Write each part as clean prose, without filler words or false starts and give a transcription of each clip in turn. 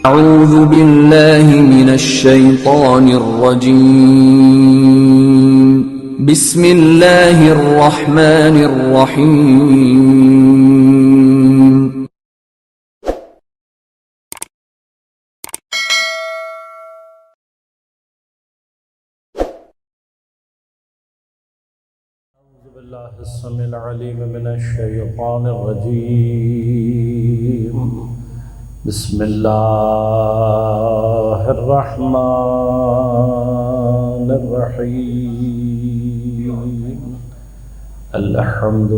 أعوذ بالله من الشيطان الرجيم بسم الله الرحمن الرحيم أعوذ بالله السميع العليم من الشيطان الرجيم بسم الله الرحمن الرحيم الحمد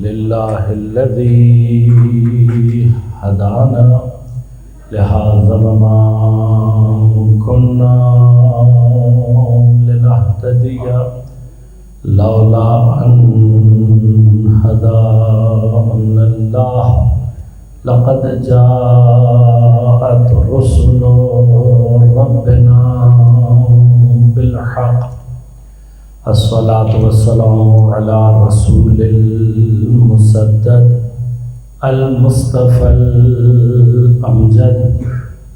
لله الذي هدانا لهذا وما كنا لنهتدي لولا أن هدانا الله لقد جاءت رسل ربنا بالحق الصلاة والسلام على رسول المسدد المصطفى الأمجد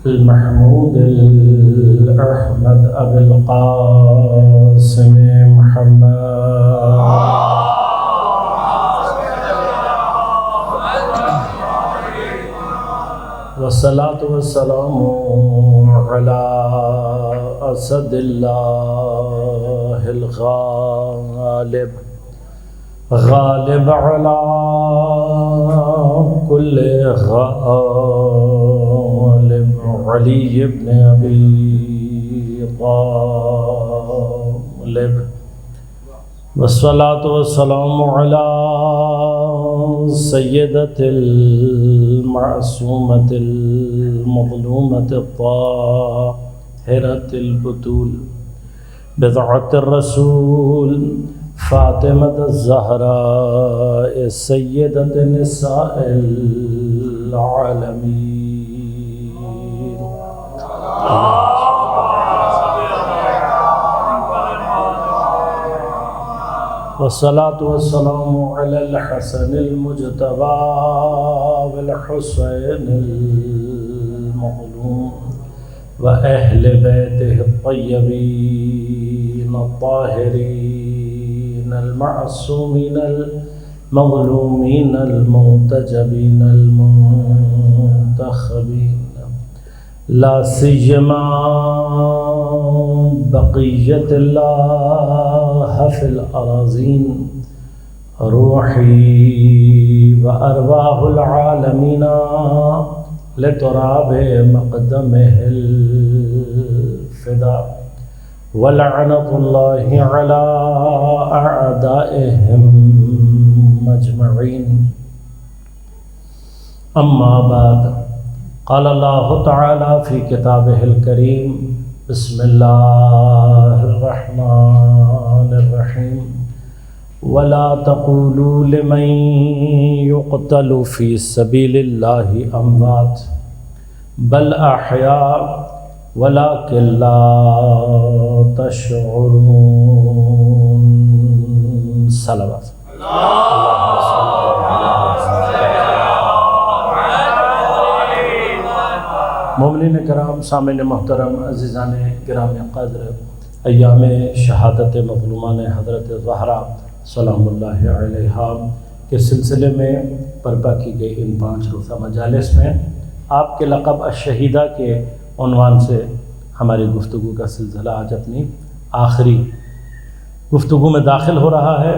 المحمود الأحمد أبي القاسم محمد والصلاة والسلام على أسد الله الغالب غالب على كل غالب علي بن أبي طالب والصلاة والسلام على سيدة المعصومة المظلومة الطاهرة البتول بضعة الرسول فاطمة الزهراء سيدة نساء العالمين والصلاة والسلام على الحسن المجتبى والحسين المظلوم وأهل بيته الطيبين الطاهرين المعصومين المظلومين المنتجبين المنتخبين لا سيما بقية الله في الأراضين روحي وأرواح العالمين لتراب مقدمه الفداء ولعنة الله على أعدائهم مجمعين أما بعد قال الله تعالى في كتابه الكريم بسم الله الرحمن الرحيم ولا تقولوا لمن يقتل في سبيل الله أموات بل أحياء ولكن لا تشعرون صلوات مومنین کرام سامعین محترم عزیزان کرام قدر ایام شہادت مظلومان حضرت زہرا سلام اللہ علیہا کے سلسلے میں برپا کی گئی ان 5 روزہ مجالس میں آپ کے لقب الشہیدہ کے عنوان سے ہماری گفتگو کا سلسلہ آج اپنی آخری گفتگو میں داخل ہو رہا ہے۔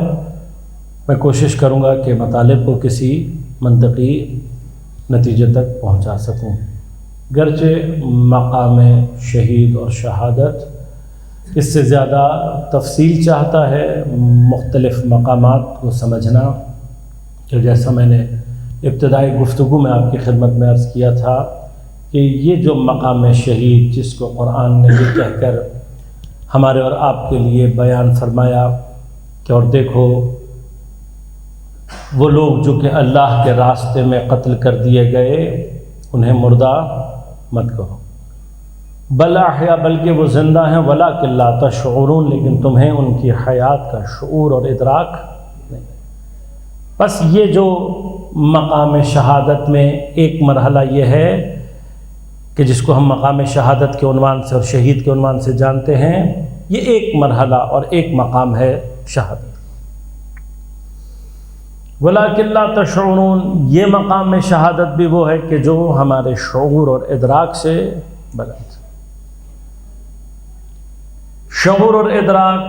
میں کوشش کروں گا کہ مطالب کو کسی منطقی نتیجے تک پہنچا سکوں، گرچہ مقام شہید اور شہادت اس سے زیادہ تفصیل چاہتا ہے، مختلف مقامات کو سمجھنا، کہ جیسا میں نے ابتدائی گفتگو میں آپ کی خدمت میں عرض کیا تھا کہ یہ جو مقام شہید جس کو قرآن نے یہ کہہ کر ہمارے اور آپ کے لیے بیان فرمایا کہ اور دیکھو وہ لوگ جو کہ اللہ کے راستے میں قتل کر دیے گئے انہیں مردہ مت کہو، بل احیا بلکہ وہ زندہ ہیں، ولکن لا تشعرون لیکن تمہیں ان کی حیات کا شعور اور ادراک نہیں۔ بس یہ جو مقام شہادت میں ایک مرحلہ یہ ہے کہ جس کو ہم مقام شہادت کے عنوان سے اور شہید کے عنوان سے جانتے ہیں، یہ ایک مرحلہ اور ایک مقام ہے شہادت۔ وَلَٰكِن لَا تَشْعُرُونَ، یہ مقام میں شہادت بھی وہ ہے کہ جو ہمارے شعور اور ادراک سے بلند۔ شعور اور ادراک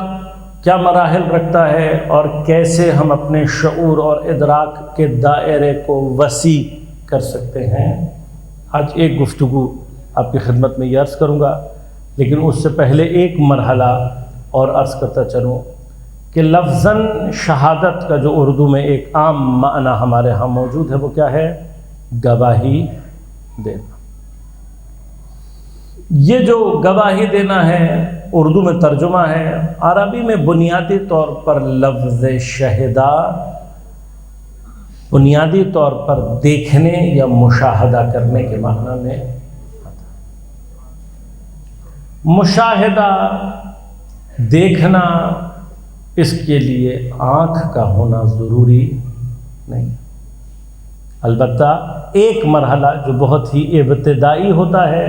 کیا مراحل رکھتا ہے اور کیسے ہم اپنے شعور اور ادراک کے دائرے کو وسیع کر سکتے ہیں، آج ایک گفتگو آپ کی خدمت میں یہ عرض کروں گا، لیکن اس سے پہلے ایک مرحلہ اور عرض کرتا چلوں کہ لفظاً شہادت کا جو اردو میں ایک عام معنی ہمارے ہاں موجود ہے وہ کیا ہے؟ گواہی دینا۔ یہ جو گواہی دینا ہے اردو میں ترجمہ ہے، عربی میں بنیادی طور پر لفظ شہدہ بنیادی طور پر دیکھنے یا مشاہدہ کرنے کے معنی میں آتا ہے۔ مشاہدہ دیکھنا، اس کے لیے آنکھ کا ہونا ضروری نہیں، البتہ ایک مرحلہ جو بہت ہی ابتدائی ہوتا ہے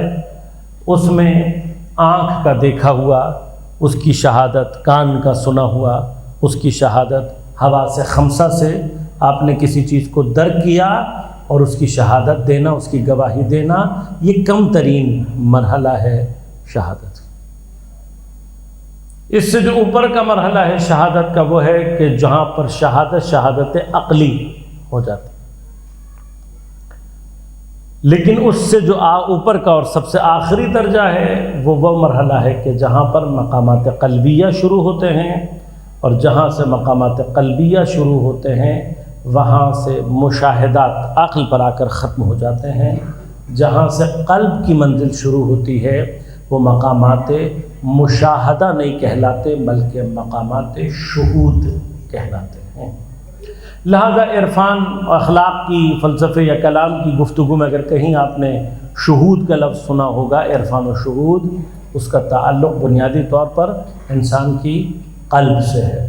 اس میں آنکھ کا دیکھا ہوا اس کی شہادت، کان کا سنا ہوا اس کی شہادت، حواس خمسہ سے آپ نے کسی چیز کو درک کیا اور اس کی شہادت دینا، اس کی گواہی دینا، یہ کم ترین مرحلہ ہے شہادت۔ اس سے جو اوپر کا مرحلہ ہے شہادت کا وہ ہے کہ جہاں پر شہادت عقلی ہو جاتی، لیکن اس سے جو اوپر کا اور سب سے آخری درجہ ہے وہ مرحلہ ہے کہ جہاں پر مقامات قلبیہ شروع ہوتے ہیں، اور جہاں سے مقامات قلبیہ شروع ہوتے ہیں وہاں سے مشاہدات عقل پر آ کر ختم ہو جاتے ہیں۔ جہاں سے قلب کی منزل شروع ہوتی ہے وہ مقامات مشاہدہ نہیں کہلاتے بلکہ مقامات شہود کہلاتے ہیں۔ لہذا عرفان اخلاق کی، فلسفے یا کلام کی گفتگو میں اگر کہیں آپ نے شہود کا لفظ سنا ہوگا، عرفان و شہود، اس کا تعلق بنیادی طور پر انسان کی قلب سے ہے۔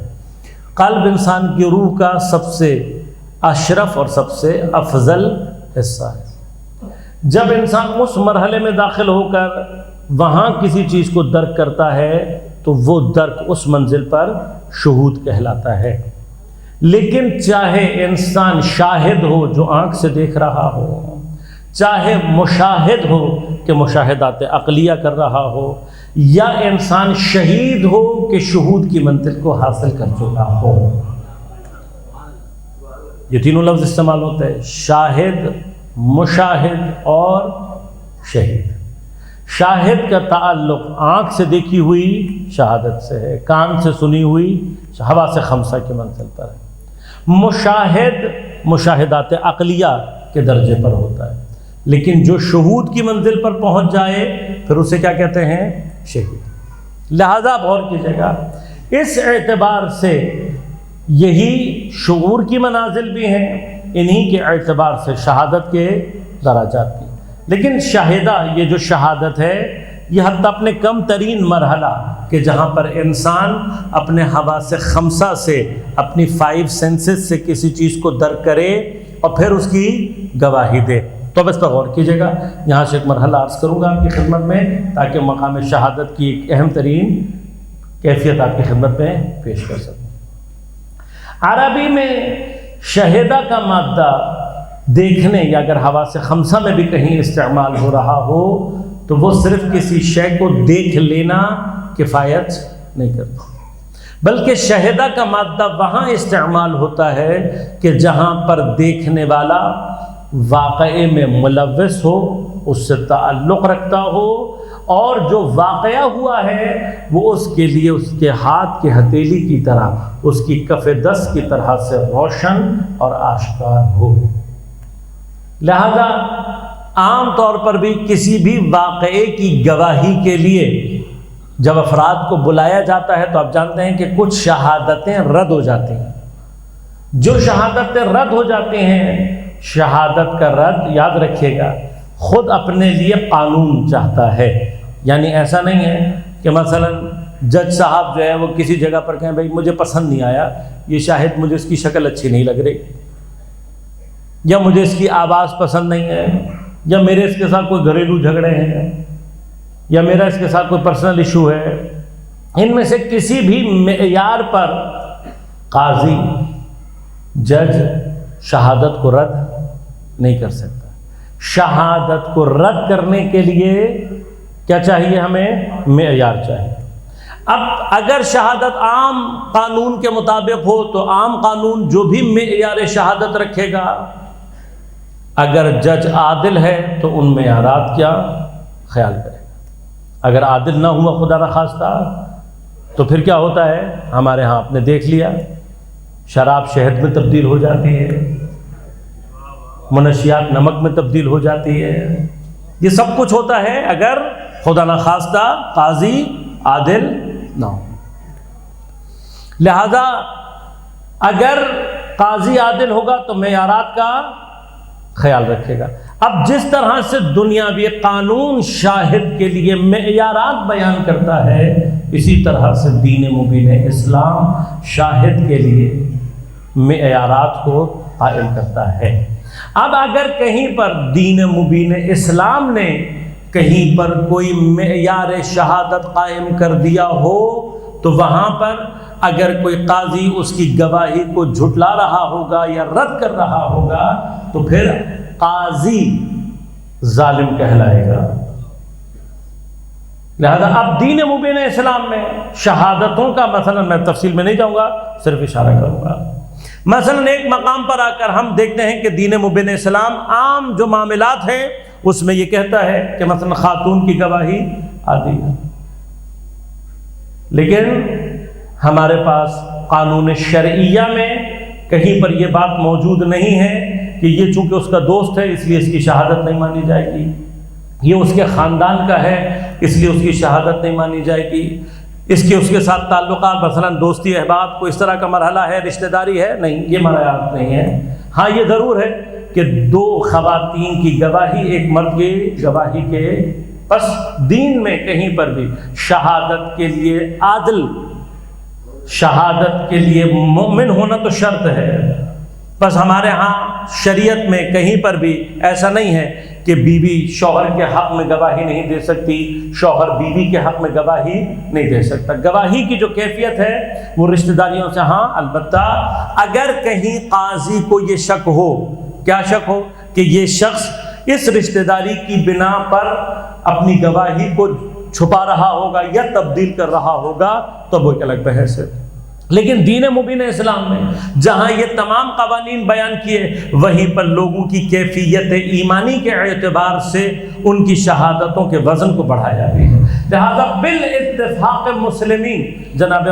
قلب انسان کی روح کا سب سے اشرف اور سب سے افضل حصہ ہے۔ جب انسان اس مرحلے میں داخل ہو کر وہاں کسی چیز کو درک کرتا ہے تو وہ درک اس منزل پر شہود کہلاتا ہے۔ لیکن چاہے انسان شاہد ہو جو آنکھ سے دیکھ رہا ہو، چاہے مشاہد ہو کہ مشاہدات عقلیہ کر رہا ہو، یا انسان شہید ہو کہ شہود کی منزل کو حاصل کر چکا ہو، یہ تینوں لفظ استعمال ہوتے ہیں، شاہد، مشاہد اور شہید۔ شاہد کا تعلق آنکھ سے دیکھی ہوئی شہادت سے ہے، کان سے سنی ہوئی حواس خمسہ کی منزل پر ہے۔ مشاہد مشاہدات عقلیہ کے درجے پر ہوتا ہے، لیکن جو شہود کی منزل پر پہنچ جائے پھر اسے کیا کہتے ہیں؟ شہید۔ لہذا غور کیجیے گا، اس اعتبار سے یہی شعور کی منازل بھی ہیں، انہی کے اعتبار سے شہادت کے درجات بھی۔ لیکن شاہدہ، یہ جو شہادت ہے، یہ حتی اپنے کم ترین مرحلہ کہ جہاں پر انسان اپنے حواس خمسہ سے، اپنی 5 سینسز سے کسی چیز کو درک کرے اور پھر اس کی گواہی دے۔ تو اب اس پر غور کیجیے گا، یہاں سے ایک مرحلہ عرض کروں گا آپ کی خدمت میں تاکہ مقام شہادت کی ایک اہم ترین کیفیت آپ کی خدمت میں پیش کر سکوں۔ عربی میں شہدہ کا مادہ دیکھنے یا اگر حواس خمسہ میں بھی کہیں استعمال ہو رہا ہو تو وہ صرف کسی شے کو دیکھ لینا کفایت نہیں کرتا، بلکہ شہدہ کا مادہ وہاں استعمال ہوتا ہے کہ جہاں پر دیکھنے والا واقعے میں ملوث ہو، اس سے تعلق رکھتا ہو، اور جو واقعہ ہوا ہے وہ اس کے لیے اس کے ہاتھ کی ہتھیلی کی طرح، اس کی کف دست کی طرح سے روشن اور آشکار ہو۔ لہذا عام طور پر بھی کسی بھی واقعے کی گواہی کے لیے جب افراد کو بلایا جاتا ہے تو آپ جانتے ہیں کہ کچھ شہادتیں رد ہو جاتی ہیں۔ جو شہادتیں رد ہو جاتی ہیں، شہادت کا رد یاد رکھیے گا خود اپنے لیے قانون چاہتا ہے، یعنی ایسا نہیں ہے کہ مثلا جج صاحب جو ہے وہ کسی جگہ پر کہیں بھائی مجھے پسند نہیں آیا یہ شاہد، مجھے اس کی شکل اچھی نہیں لگ رہی، یا مجھے اس کی آواز پسند نہیں ہے، یا میرے اس کے ساتھ کوئی گھریلو جھگڑے ہیں یا میرا اس کے ساتھ کوئی پرسنل ایشو ہے، ان میں سے کسی بھی معیار پر قاضی جج شہادت کو رد نہیں کر سکتا۔ شہادت کو رد کرنے کے لیے کیا چاہیے؟ ہمیں معیار چاہیے۔ اب اگر شہادت عام قانون کے مطابق ہو تو عام قانون جو بھی معیار شہادت رکھے گا، اگر جج عادل ہے تو ان معیارات کیا خیال کرے گا۔ اگر عادل نہ ہوا خدا نخواستہ تو پھر کیا ہوتا ہے؟ ہمارے ہاں آپ نے دیکھ لیا، شراب شہد میں تبدیل ہو جاتی ہے، منشیات نمک میں تبدیل ہو جاتی ہے، یہ سب کچھ ہوتا ہے اگر خدا نخواستہ قاضی عادل نہ ہو۔ لہذا اگر قاضی عادل ہوگا تو معیارات کا خیال رکھے گا۔ اب جس طرح سے دنیاوی قانون شاہد کے لیے معیارات بیان کرتا ہے، اسی طرح سے دین مبین اسلام شاہد کے لیے معیارات کو قائم کرتا ہے۔ اب اگر کہیں پر دین مبین اسلام نے کہیں پر کوئی معیار شہادت قائم کر دیا ہو تو وہاں پر اگر کوئی قاضی اس کی گواہی کو جھٹلا رہا ہوگا یا رد کر رہا ہوگا تو پھر قاضی ظالم کہلائے گا۔ لہذا اب دین مبین اسلام میں شہادتوں کا مثلا میں تفصیل میں نہیں جاؤں گا، صرف اشارہ کروں گا۔ مثلا ایک مقام پر آ کر ہم دیکھتے ہیں کہ دین مبین اسلام عام جو معاملات ہیں اس میں یہ کہتا ہے کہ مثلا خاتون کی گواہی عادی ہے، لیکن ہمارے پاس قانون شرعیہ میں کہیں پر یہ بات موجود نہیں ہے کہ یہ چونکہ اس کا دوست ہے اس لیے اس کی شہادت نہیں مانی جائے گی، یہ اس کے خاندان کا ہے اس لیے اس کی شہادت نہیں مانی جائے گی، اس کے ساتھ تعلقات مثلا دوستی احباب کو اس طرح کا مرحلہ ہے، رشتہ داری ہے، نہیں، یہ معیارات نہیں ہے۔ ہاں یہ ضرور ہے کہ دو خواتین کی گواہی ایک مرد کی گواہی کے پس دین میں کہیں پر بھی شہادت کے لیے عادل، شہادت کے لیے مومن ہونا تو شرط ہے، بس ہمارے ہاں شریعت میں کہیں پر بھی ایسا نہیں ہے کہ بیوی شوہر کے حق میں گواہی نہیں دے سکتی، شوہر بیوی کے حق میں گواہی نہیں دے سکتا۔ گواہی کی جو کیفیت ہے وہ رشتہ داریوں سے ہاں، البتہ اگر کہیں قاضی کو یہ شک ہو، کیا شک ہو کہ یہ شخص اس رشتہ داری کی بنا پر اپنی گواہی کو چھپا رہا ہوگا یا تبدیل کر رہا ہوگا تو وہ ایک الگ بحث ہے۔ لیکن دین مبین اسلام میں جہاں یہ تمام قوانین بیان کیے وہیں پر لوگوں کی کیفیت ایمانی کے اعتبار سے ان کی شہادتوں کے وزن کو بڑھایا بھی ہے۔ لہذا بالاتفاق مسلمین جناب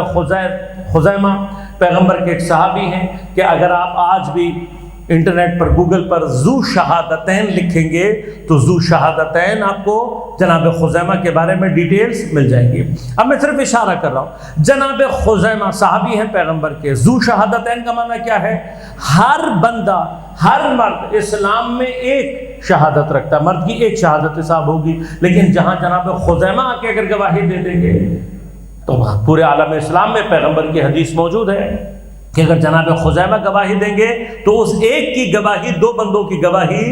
خزیمہ پیغمبر کے ایک صحابی ہیں کہ اگر آپ آج بھی انٹرنیٹ پر گوگل پر ذو شہادتین لکھیں گے تو ذو شہادتین آپ کو جناب خزیمہ کے بارے میں ڈیٹیلز مل جائیں گی۔ اب میں صرف اشارہ کر رہا ہوں، جناب خزیمہ صحابی ہیں پیغمبر کے۔ ذو شہادتین کا معنی کیا ہے؟ ہر بندہ، ہر مرد اسلام میں ایک شہادت رکھتا ہے، مرد کی ایک شہادت حساب ہوگی، لیکن جہاں جناب خزیمہ آ کے اگر گواہی دے دیں گے تو پورے عالم اسلام میں پیغمبر کی حدیث موجود ہے کہ اگر جناب خزیمہ گواہی دیں گے تو اس ایک کی گواہی دو بندوں کی گواہی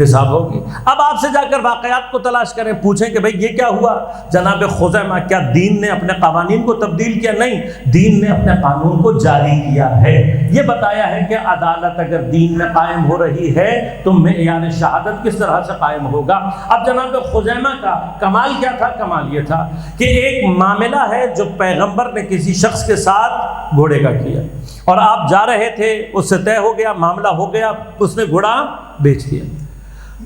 حساب ہوگی۔ اب آپ سے جا کر واقعات کو تلاش کریں، پوچھیں کہ بھئی یہ کیا ہوا جناب خزیمہ، کیا دین نے اپنے قوانین کو تبدیل کیا؟ نہیں، دین نے اپنے قانون کو جاری کیا ہے۔ یہ بتایا ہے کہ عدالت اگر دین میں قائم ہو رہی ہے تو معیار شہادت کس طرح سے قائم ہوگا۔ اب جناب خزیمہ کا کمال کیا تھا؟ کمال یہ تھا کہ ایک معاملہ ہے جو پیغمبر نے کسی شخص کے ساتھ گھوڑے کا کیا اور آپ جا رہے تھے، اس سے طے ہو گیا، معاملہ ہو گیا، اس نے گھوڑا بیچ دیا۔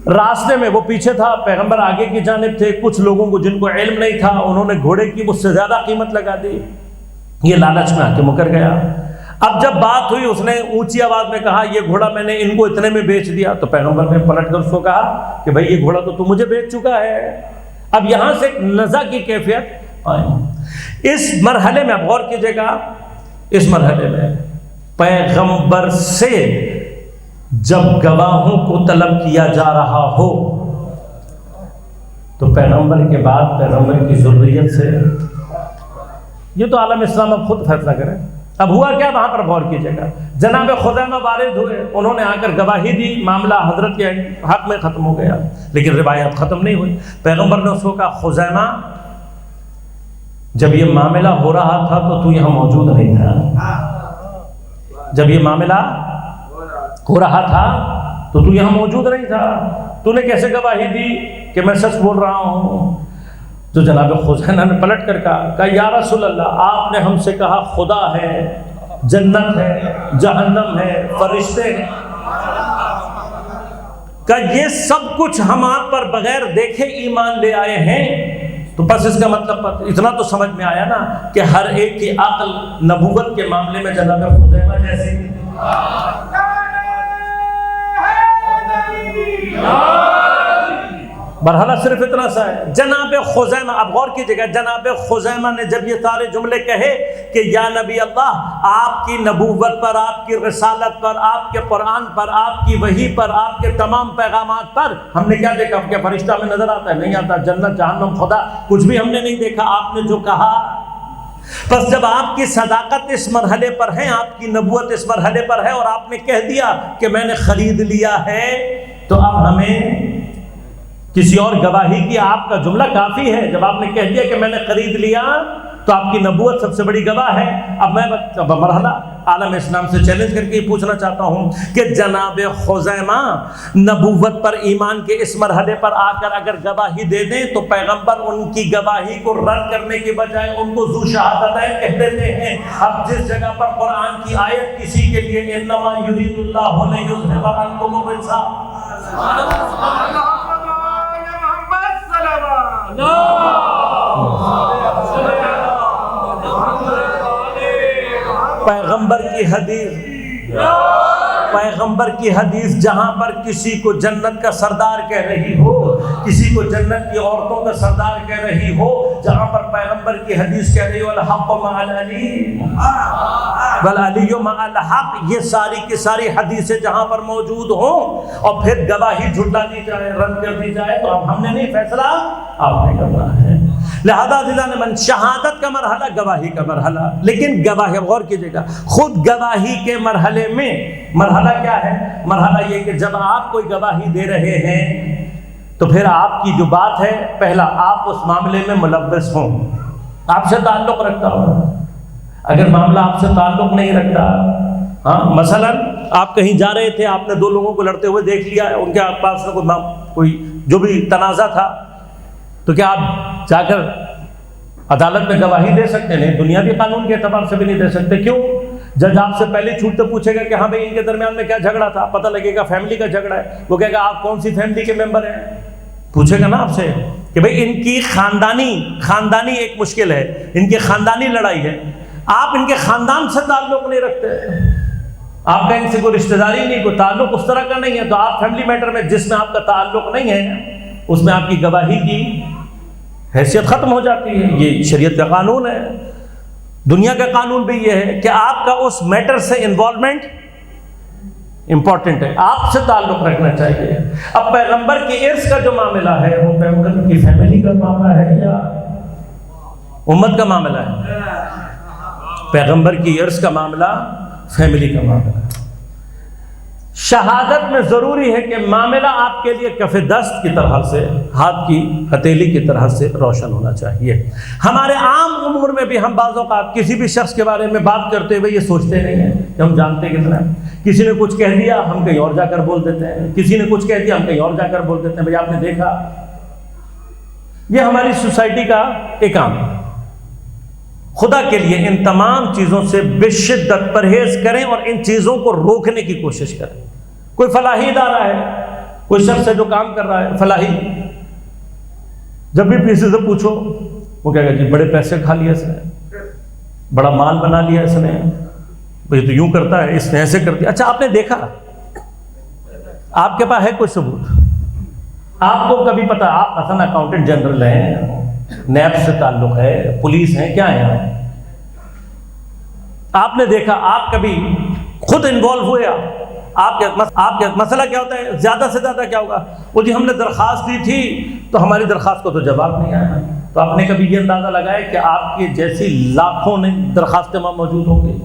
راستے میں وہ پیچھے تھا، پیغمبر آگے کی جانب تھے، کچھ لوگوں کو جن کو علم نہیں تھا انہوں نے گھوڑے کی اس سے زیادہ قیمت لگا دی، یہ لالچ میں آ کے مکر گیا۔ اب جب بات ہوئی اس نے اونچی آواز میں کہا یہ گھوڑا میں نے ان کو اتنے میں بیچ دیا، تو پیغمبر نے پلٹ کر اس کو کہا کہ بھائی یہ گھوڑا تو مجھے بیچ چکا ہے۔ اب یہاں سے ایک نزا کی کیفیت آئی۔ اس مرحلے میں غور کیجئے گا، اس مرحلے میں پیغمبر سے جب گواہوں کو طلب کیا جا رہا ہو تو پیغمبر کے بعد پیغمبر کی ذریت سے، یہ تو عالم اسلام اب خود فیصلہ کرے، اب ہوا کیا وہاں پر غور کیجیے گا. جناب خزیمہ وارد ہوئے, انہوں نے آ کر گواہی دی, معاملہ حضرت کے حق میں ختم ہو گیا. لیکن روایت ختم نہیں ہوئی. پیغمبر نے اس کو کہا خزیمہ جب یہ معاملہ ہو رہا تھا تو یہاں موجود نہیں تھا. جب یہ معاملہ ہو رہا تھا تو یہاں موجود نہیں تھا. تو نے کیسے گواہی دی کہ میں سچ بول رہا ہوں؟ تو جناب خزیمہ نے پلٹ کر کہا یا رسول اللہ, آپ نے ہم سے کہا خدا ہے, جنت ہے, جہنم ہے, فرشتے ہیں, کہ یہ سب کچھ ہم آپ پر بغیر دیکھے ایمان لے آئے ہیں. تو بس اس کا مطلب اتنا تو سمجھ میں آیا نا کہ ہر ایک کی عقل نبوت کے معاملے میں جناب خزیمہ جیسی. مرحلہ صرف اتنا سا ہے. جناب خزیمہ, اب غور کیجیے گا, جناب خزیمہ نے جب یہ سارے جملے کہے کہ یا نبی اللہ, آپ کی نبوت پر, آپ کی رسالت پر, آپ کے قرآن پر, آپ کی وحی پر, آپ کے تمام پیغامات پر ہم نے کیا دیکھا کہ فرشتہ ہمیں نظر آتا ہے؟ نہیں آتا. جنت جہنم خدا کچھ بھی ہم نے نہیں دیکھا. آپ نے جو کہا, بس جب آپ کی صداقت اس مرحلے پر ہے, آپ کی نبوت اس مرحلے پر ہے اور آپ نے کہہ دیا کہ میں نے خرید لیا ہے, تو اب ہمیں کسی اور گواہی کی آپ کا جملہ کافی ہے. جب آپ نے کہہ دیا کہ میں نے خرید لیا تو آپ کی نبوت سب سے بڑی گواہ ہے. اب میں مرحلہ عالم اسلام سے چیلنج کر کے یہ پوچھنا چاہتا ہوں کہ جناب خزیمہ نبوت پر ایمان کے اس مرحلے پر آ کر اگر گواہی دے دیں تو پیغمبر ان کی گواہی کو رد کرنے کے بجائے ان کو ذو شہادتین کہہ دیتے ہیں. اب جس جگہ پر قرآن کی آیت کسی کے لیے انما یرید اللہ لیذھب عنکم الرجس, پیغمبر کی حدیث, پیغمبر کی حدیث جہاں پر کسی کو جنت کا سردار کہہ رہی ہو, کسی کو جنت کی عورتوں کا سردار کہہ رہی ہو, جہاں پر پیغمبر کی حدیث کہہ رہی ہو الحق مع العلی والعلی مع الحق, یہ ساری کی ساری حدیثیں جہاں پر موجود ہوں اور پھر گواہی جھٹلا دی جائے, رد کر دی جائے, تو اب ہم نے نہیں, فیصلہ آپ نے کرنا ہے. لہذا عزیزان من, شہادت کا مرحلہ, گواہی کا مرحلہ. لیکن گواہی, غور کیجیے گا, خود گواہی کے مرحلے میں مرحلہ کیا ہے؟ مرحلہ یہ کہ جب آپ کوئی گواہی دے رہے ہیں تو پھر آپ کی جو بات ہے, پہلا آپ اس معاملے میں ملوث ہوں, آپ سے تعلق رکھتا ہو. اگر معاملہ آپ سے تعلق نہیں رکھتا, ہاں مثلا آپ کہیں جا رہے تھے, آپ نے دو لوگوں کو لڑتے ہوئے دیکھ لیا, ان کے پاس کوئی جو بھی تنازع تھا, تو کیا آپ جا کر عدالت میں گواہی دے سکتے ہیں؟ دنیاوی قانون کے اعتبار سے بھی نہیں دے سکتے. کیوں؟ جج آپ سے پہلے چھوٹتے پوچھے گا کہ ہاں بھائی ان کے درمیان میں کیا جھگڑا تھا, پتہ لگے گا فیملی کا جھگڑا ہے. وہ کہے گا آپ کون سی فیملی کے ممبر ہیں, پوچھے گا نا آپ سے کہ بھئی ان کی خاندانی ایک مشکل ہے, ان کی خاندانی لڑائی ہے. آپ ان کے خاندان سے تعلق نہیں رکھتے, آپ کا ان سے کوئی رشتہ داری نہیں, کوئی تعلق اس طرح کا نہیں ہے, تو آپ فیملی میٹر میں جس میں آپ کا تعلق نہیں ہے اس میں آپ کی گواہی کی حیثیت ختم ہو جاتی ہے. یہ شریعت کا قانون ہے. دنیا کا قانون بھی یہ ہے کہ آپ کا اس میٹر سے انوالومنٹ امپورٹنٹ ہے, آپ سے تعلق رکھنا چاہیے. اب پیغمبر کی ارث کا جو معاملہ ہے وہ پیغمبر کی فیملی کا معاملہ ہے یا امت کا معاملہ ہے؟ پیغمبر کی ارث کا معاملہ فیملی کا معاملہ ہے. شہادت میں ضروری ہے کہ معاملہ آپ کے لیے کف دست کی طرح سے, ہاتھ کی ہتھیلی کی طرح سے روشن ہونا چاہیے. ہمارے عام امور میں بھی ہم بعض اوقات کسی بھی شخص کے بارے میں بات کرتے ہوئے یہ سوچتے نہیں ہیں کہ ہم جانتے کتنا. کسی نے کچھ کہہ دیا ہم کہیں اور جا کر بول دیتے ہیں, کسی نے کچھ کہہ دیا ہم کہیں اور جا کر بول دیتے ہیں. بھئی آپ نے دیکھا, یہ ہماری سوسائٹی کا ایک عام ہے. خدا کے لیے ان تمام چیزوں سے بشدت پرہیز کریں اور ان چیزوں کو روکنے کی کوشش کریں. کوئی فلاحی ادارہ ہے, کوئی شخص ہے جو کام کر رہا ہے فلاحی, جب بھی کسی سے پوچھو وہ کہے گا جی بڑے پیسے کھا لیا اس نے, بڑا مال بنا لیا اس نے, بھئی تو یوں کرتا ہے, اس نے ایسے کر دیا. اچھا آپ نے دیکھا, آپ کے پاس ہے کوئی ثبوت؟ آپ کو کبھی پتا, آپ مثلا اکاؤنٹنٹ جنرل ہیں, نیب سے تعلق ہے, پولیس ہیں, کیا ہے, آپ نے دیکھا, آپ کبھی خود انوالو ہوئے, آپ کے مسئلہ کیا ہوتا ہے, زیادہ سے زیادہ کیا ہوگا, وہ جی ہم نے درخواست دی تھی تو ہماری درخواست کو تو جواب نہیں آیا. تو آپ نے کبھی یہ اندازہ لگایا کہ آپ کی جیسی لاکھوں نے درخواستیں وہاں موجود ہوں گی,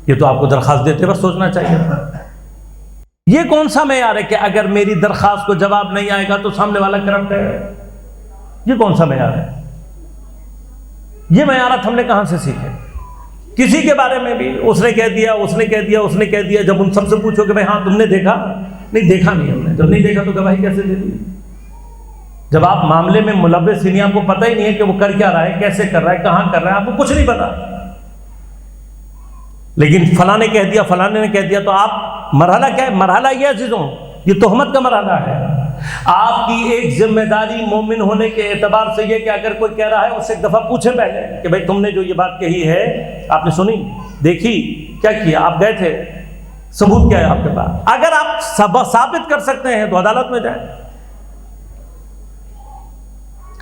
یہ تو آپ کو درخواست دیتے وقت سوچنا چاہیے. یہ کون سا معیار ہے کہ اگر میری درخواست کو جواب نہیں آئے گا تو سامنے والا کرپٹ ہے؟ یہ کون سا معیار ہے؟ یہ معیارات ہم نے کہاں سے سیکھے؟ کسی کے بارے میں بھی اس نے کہہ دیا، اس نے کہہ دیا، اس نے کہہ دیا. جب ان سب سے پوچھو کہ بھائی ہاں تم نے دیکھا؟ نہیں دیکھا نہیں ہم نے. جب نہیں دیکھا تو گواہی کیسے دے دی؟ جب آپ معاملے میں ملوث ہی نہیں، آپ کو پتہ ہی نہیں ہے کہ وہ کر کیا رہا ہے، کیسے کر رہا ہے، کہاں کر رہا ہے، آپ کو کچھ نہیں پتا. لیکن فلاں نے کہہ دیا، فلاں نے کہہ دیا، تو آپ مرحلہ کیا ہے؟ مرحلہ یہ عزیزوں، یہ تہمت کا مرحلہ ہے. آپ کی ایک ذمہ داری مومن ہونے کے اعتبار سے یہ کہ اگر کوئی کہہ رہا ہے اس سے ایک دفعہ پوچھیں پہلے کہ بھائی تم نے جو یہ بات کہی ہے آپ نے سنی، دیکھی، کیا کیا، آپ گئے تھے، ثبوت کیا ہے آپ کے پاس؟ اگر آپ ثابت کر سکتے ہیں تو عدالت میں جائیں.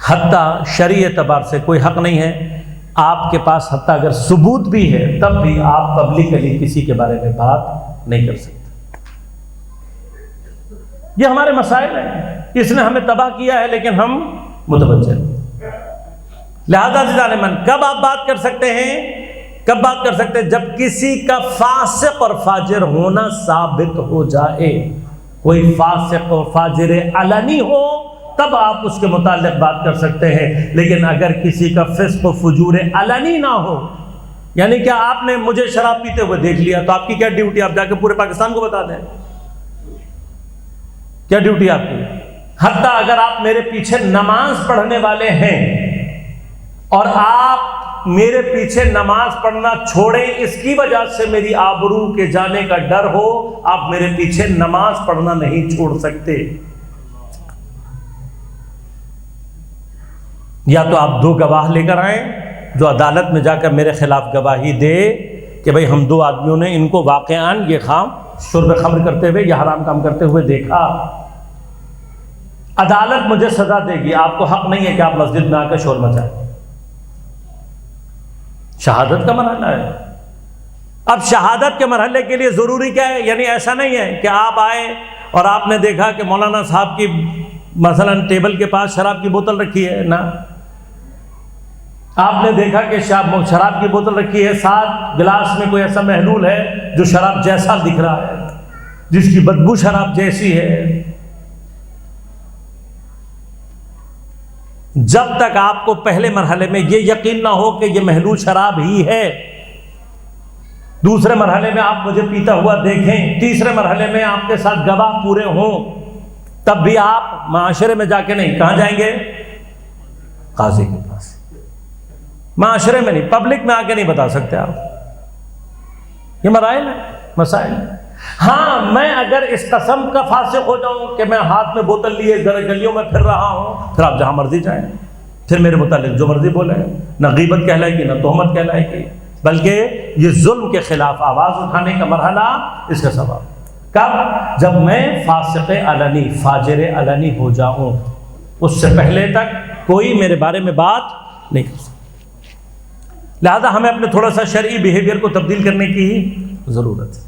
حتیٰ شرعی اعتبار سے کوئی حق نہیں ہے آپ کے پاس، حتیٰ اگر ثبوت بھی ہے تب بھی آپ پبلکلی کسی کے بارے میں بات نہیں کر سکتے. یہ ہمارے مسائل ہیں، اس نے ہمیں تباہ کیا ہے لیکن ہم متوجہ ہیں. لہذا عزیزان من، کب آپ بات کر سکتے ہیں؟ کب بات کر سکتے ہیں؟ جب کسی کا فاسق اور فاجر ہونا ثابت ہو جائے. کوئی فاسق اور فاجر علنی ہو تب آپ اس کے متعلق بات کر سکتے ہیں. لیکن اگر کسی کا فسق و فجور علنی نہ ہو، یعنی کہ آپ نے مجھے شراب پیتے ہوئے دیکھ لیا تو آپ کی کیا ڈیوٹی؟ آپ جا کے پورے پاکستان کو بتا دیں. کیا ڈیوٹی آپ کی؟ حتیٰ اگر آپ میرے پیچھے نماز پڑھنے والے ہیں اور آپ میرے پیچھے نماز پڑھنا چھوڑیں، اس کی وجہ سے میری آبرو کے جانے کا ڈر ہو، آپ میرے پیچھے نماز پڑھنا نہیں چھوڑ سکتے. یا تو آپ 2 گواہ لے کر آئیں جو عدالت میں جا کر میرے خلاف گواہی دے کہ بھئی ہم 2 آدمیوں نے ان کو واقعاً یہ شرب خمر کرتے ہوئے یا حرام کام کرتے ہوئے دیکھا. عدالت مجھے سزا دے گی، آپ کو حق نہیں ہے کہ آپ مسجد میں آ کر شور مچائیں. شہادت کا مرحلہ ہے. اب شہادت کے مرحلے کے لیے ضروری کیا ہے؟ یعنی ایسا نہیں ہے کہ آپ آئے اور آپ نے دیکھا کہ مولانا صاحب کی مثلاً ٹیبل کے پاس شراب کی بوتل رکھی ہے. نہ، آپ نے دیکھا کہ شراب کی بوتل رکھی ہے، 7 گلاس میں کوئی ایسا محلول ہے جو شراب جیسا دکھ رہا ہے، جس کی بدبو شراب جیسی ہے. جب تک آپ کو پہلے مرحلے میں یہ یقین نہ ہو کہ یہ محلول شراب ہی ہے، دوسرے مرحلے میں آپ مجھے پیتا ہوا دیکھیں، تیسرے مرحلے میں آپ کے ساتھ گواہ پورے ہوں، تب بھی آپ معاشرے میں جا کے نہیں، کہاں جائیں گے؟ قاضی کے پاس. معاشرے میں نہیں، پبلک میں آ کے نہیں بتا سکتے آپ. یہ مراحل ہیں، مسائل ہیں. ہاں، میں اگر اس قسم کا فاسق ہو جاؤں کہ میں ہاتھ میں بوتل لیے گلیوں میں پھر رہا ہوں، پھر آپ جہاں مرضی جائیں، پھر میرے متعلق جو مرضی بولیں، نہ غیبت کہلائے گی نہ تہمت کہلائے گی، بلکہ یہ ظلم کے خلاف آواز اٹھانے کا مرحلہ اس کا سبب. کب؟ جب میں فاسق علنی، فاجر علنی ہو جاؤں. اس سے پہلے تک کوئی میرے بارے میں بات نہیں کر سکتا. لہذا ہمیں اپنے تھوڑا سا شرعی بیہیویئر کو تبدیل کرنے کی ضرورت ہے.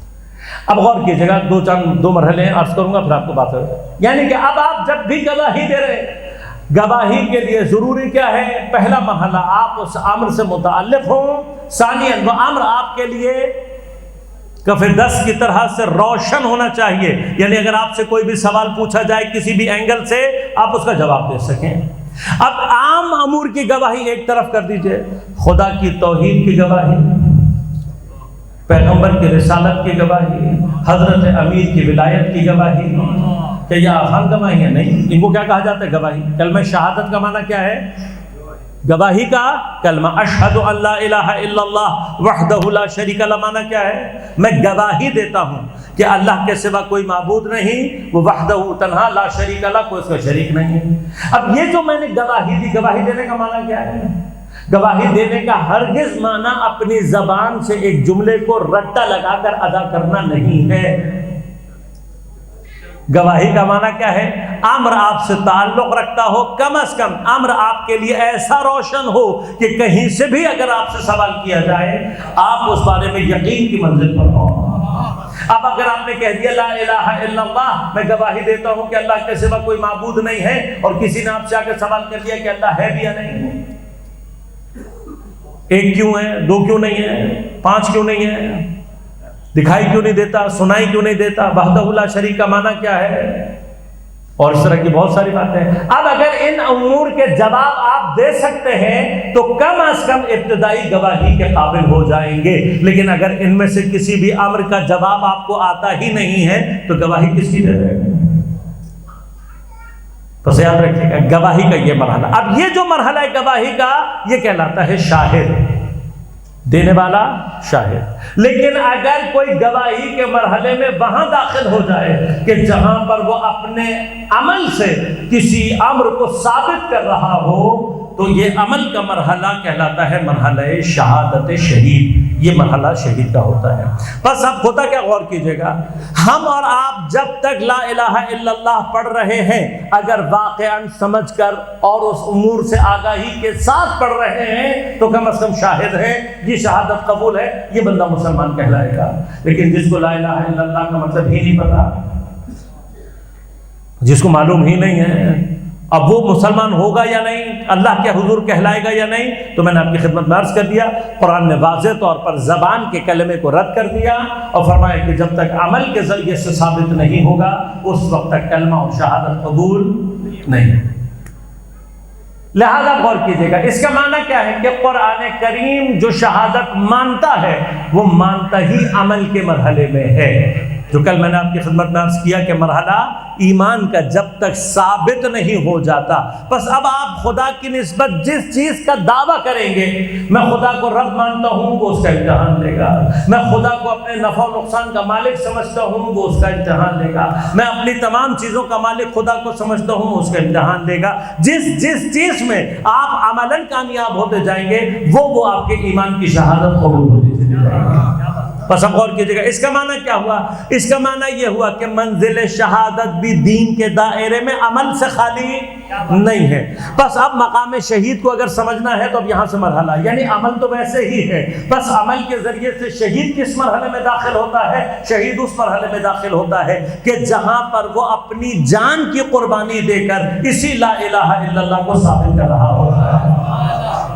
اب غور کیجیے گا، 2 مرحلے عرض کروں گا پھر آپ کو بات کروں گا. یعنی کہ اب آپ جب بھی گواہی دے رہے ہیں، گواہی کے لیے ضروری کیا ہے؟ پہلا مرحلہ آپ اس امر سے متعلق ہوں. ثانیاً وہ امر آپ کے لیے کف دست کی طرح سے روشن ہونا چاہیے. یعنی اگر آپ سے کوئی بھی سوال پوچھا جائے کسی بھی اینگل سے، آپ اس کا جواب دے سکیں. اب عام امور کی گواہی ایک طرف کر دیجئے، خدا کی توحید کی گواہی، پیغمبر کی رسالت کی گواہی، حضرت امیر کی ولایت کی گواہی، کہ یہ آسان گواہی ہے؟ نہیں. ان کو کیا کہا جاتا ہے؟ گواہی. کلمہ شہادت کا معنی کیا ہے؟ گواہی کا کلمہ. اشہد ان لا الہ الا اللہ وحدہ لا شریک لہ معنی کیا ہے؟ میں گواہی دیتا ہوں کہ اللہ کے سوا کوئی معبود نہیں، وہ وحدہ تنہا، لا شریک لہ، کوئی اس کا شریک نہیں. اب یہ جو میں نے گواہی دی، گواہی دینے کا معنی کیا ہے؟ گواہی دینے کا ہرگز معنی اپنی زبان سے ایک جملے کو رٹا لگا کر ادا کرنا نہیں ہے. گواہی کا معنی کیا ہے؟ امر آپ سے تعلق رکھتا ہو، کم از کم امر آپ کے لیے ایسا روشن ہو کہ کہیں سے بھی اگر آپ سے سوال کیا جائے آپ اس بارے میں یقین کی منزل پر ہو. اب اگر آپ نے کہہ دیا لا الہ الا اللہ، میں گواہی دیتا ہوں کہ اللہ کے سوا کوئی معبود نہیں ہے، اور کسی نے آپ سے آ کے سوال کر دیا کہ اللہ ہے بھی یا نہیں، 1 کیوں ہے، 2 کیوں نہیں ہے، 5 کیوں نہیں ہے، دکھائی کیوں نہیں دیتا، سنائی کیوں نہیں دیتا، وحدہ لا شریک کا معنی کیا ہے، اور اس طرح کی بہت ساری باتیں ہیں۔ اب اگر ان امور کے جواب آپ دے سکتے ہیں تو کم از کم ابتدائی گواہی کے قابل ہو جائیں گے، لیکن اگر ان میں سے کسی بھی امر کا جواب آپ کو آتا ہی نہیں ہے تو گواہی کس کی دے رہے ہیں؟ بس یاد رکھیے گا گواہی کا یہ مرحلہ۔ اب یہ جو مرحلہ ہے گواہی کا، یہ کہلاتا ہے شاہد، دینے والا شاہد۔ لیکن اگر کوئی گواہی کے مرحلے میں وہاں داخل ہو جائے کہ جہاں پر وہ اپنے عمل سے کسی امر کو ثابت کر رہا ہو، تو یہ عمل کا مرحلہ کہلاتا ہے مرحلہ شہادت شہید، یہ مرحلہ شہید کا ہوتا ہے۔ بس اب خدا کیا غور کیجئے گا، ہم اور آپ جب تک لا الہ الا اللہ پڑھ رہے ہیں، اگر واقعاً سمجھ کر اور اس امور سے آگاہی کے ساتھ پڑھ رہے ہیں تو کم از کم شاہد ہے، یہ شہادت قبول ہے، یہ بندہ مسلمان کہلائے گا۔ لیکن جس کو لا الہ الا اللہ کا مطلب ہی نہیں پتا، جس کو معلوم ہی نہیں ہے، اب وہ مسلمان ہوگا یا نہیں، اللہ کے حضور کہلائے گا یا نہیں، تو میں نے آپ کی خدمت میں عرض کر دیا، قرآن نے واضح طور پر زبان کے کلمے کو رد کر دیا اور فرمایا کہ جب تک عمل کے ذریعے سے ثابت نہیں ہوگا اس وقت تک کلمہ اور شہادت قبول نہیں۔ لہذا غور کیجئے گا، اس کا معنی کیا ہے کہ قرآن کریم جو شہادت مانتا ہے وہ مانتا ہی عمل کے مرحلے میں ہے، جو کل میں نے آپ کی خدمت میں عرض کیا کہ مرحلہ ایمان کا جب تک ثابت نہیں ہو جاتا، بس اب آپ خدا کی نسبت جس چیز کا دعویٰ کریں گے، میں خدا کو رب مانتا ہوں، وہ اس کا امتحان لے گا، میں خدا کو اپنے نفع و نقصان کا مالک سمجھتا ہوں، وہ اس کا امتحان لے گا، میں اپنی تمام چیزوں کا مالک خدا کو سمجھتا ہوں، اس کا امتحان لے گا۔ جس چیز میں آپ عملاً کامیاب ہوتے جائیں گے وہ آپ کے ایمان کی شہادت قبول ہوتی چلی جائے گی۔ بس اب غور کیجئے گا، اس کا معنی کیا ہوا؟ اس کا معنی یہ ہوا کہ منزل شہادت بھی دین کے دائرے میں عمل سے خالی نہیں ہے۔ بس اب مقام شہید کو اگر سمجھنا ہے تو اب یہاں سے مرحلہ، یعنی عمل تو ویسے ہی ہے، بس عمل کے ذریعے سے شہید کس مرحلے میں داخل ہوتا ہے؟ شہید اس مرحلے میں داخل ہوتا ہے کہ جہاں پر وہ اپنی جان کی قربانی دے کر اسی لا الہ الا اللہ کو ثابت کر رہا ہوتا ہے،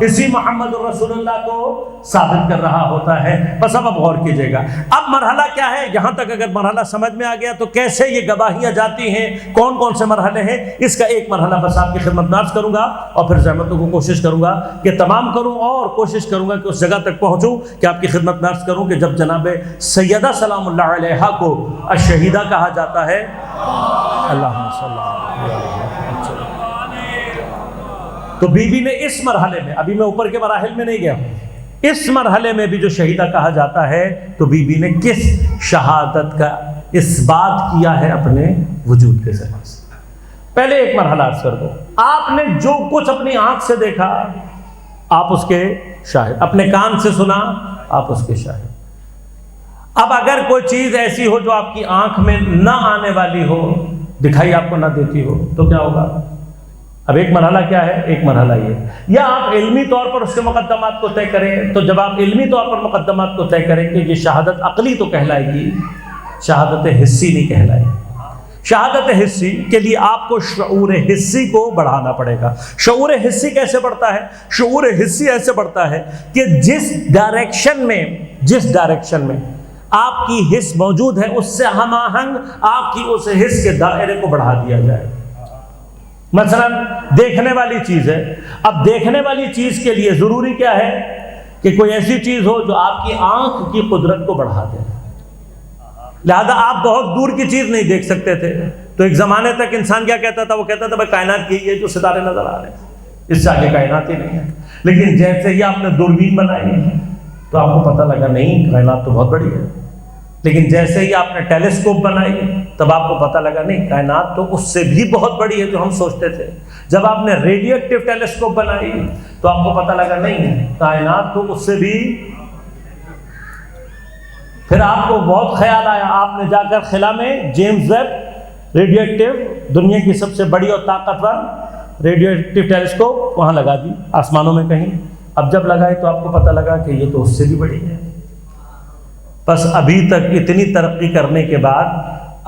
اسی محمد الرسول اللہ کو ثابت کر رہا ہوتا ہے۔ بس اب غور کیجئے گا، اب مرحلہ کیا ہے؟ یہاں تک اگر مرحلہ سمجھ میں آ گیا تو کیسے یہ گواہیاں جاتی ہیں، کون کون سے مرحلے ہیں، اس کا ایک مرحلہ بس آپ کی خدمت میں عرض کروں گا اور پھر زحمتوں کو کوشش کروں گا کہ تمام کروں اور کوشش کروں گا کہ اس جگہ تک پہنچوں کہ آپ کی خدمت میں عرض کروں کہ جب جناب سیدہ سلام اللہ علیہا کو الشہیدہ کہا جاتا ہے، اللہم صلی اللہ علیہ وسلم، تو بی بی نے اس مرحلے میں، ابھی میں اوپر کے مراحل میں نہیں گیا ہوں، اس مرحلے میں بھی جو شہیدہ کہا جاتا ہے تو بی بی نے کس شہادت کا اس بات کیا ہے اپنے وجود کے ذریعے سے؟ پہلے ایک مرحلہ عرض کر دو، آپ نے جو کچھ اپنی آنکھ سے دیکھا آپ اس کے شاہد، اپنے کان سے سنا آپ اس کے شاہد۔ اب اگر کوئی چیز ایسی ہو جو آپ کی آنکھ میں نہ آنے والی ہو، دکھائی آپ کو نہ دیتی ہو، تو کیا ہوگا؟ اب ایک مرحلہ کیا ہے؟ ایک مرحلہ یہ، یا آپ علمی طور پر اس کے مقدمات کو طے کریں، تو جب آپ علمی طور پر مقدمات کو طے کریں کہ یہ شہادت عقلی تو کہلائے گی، شہادت حسی نہیں کہلائے گی۔ شہادت حسی کے لیے آپ کو شعور حسی کو بڑھانا پڑے گا۔ شعور حسی کیسے بڑھتا ہے؟ شعور حسی ایسے بڑھتا ہے کہ جس ڈائریکشن میں آپ کی حس موجود ہے اس سے ہم آہنگ آپ کی اس حس کے دائرے کو بڑھا دیا جائے۔ مثلا دیکھنے والی چیز ہے، اب دیکھنے والی چیز کے لیے ضروری کیا ہے کہ کوئی ایسی چیز ہو جو آپ کی آنکھ کی قدرت کو بڑھا دے۔ لہذا آپ بہت دور کی چیز نہیں دیکھ سکتے تھے، تو ایک زمانے تک انسان کیا کہتا تھا؟ وہ کہتا تھا بھائی کائنات کی یہ جو ستارے نظر آ رہے ہیں اس سے آگے کائنات ہی نہیں ہے۔ لیکن جیسے ہی آپ نے دوربین بنائی تو آپ کو پتہ لگا نہیں کائنات تو بہت بڑی ہے۔ لیکن جیسے ہی آپ نے ٹیلیسکوپ بنائی تب آپ کو پتہ لگا نہیں کائنات تو اس سے بھی بہت بڑی ہے جو ہم سوچتے تھے۔ جب آپ نے ریڈیو ایکٹیو ٹیلیسکوپ بنائی تو آپ کو پتہ لگا نہیں کائنات تو اس سے بھی۔ پھر آپ کو بہت خیال آیا، آپ نے جا کر خلا میں جیمز ویب ریڈیو ایکٹیو دنیا کی سب سے بڑی اور طاقتور ریڈیو ایکٹیو ٹیلیسکوپ وہاں لگا دی آسمانوں میں کہیں۔ اب جب لگائی تو آپ کو پتہ لگا کہ یہ تو اس سے بھی بڑی ہے۔ بس ابھی تک اتنی ترقی کرنے کے بعد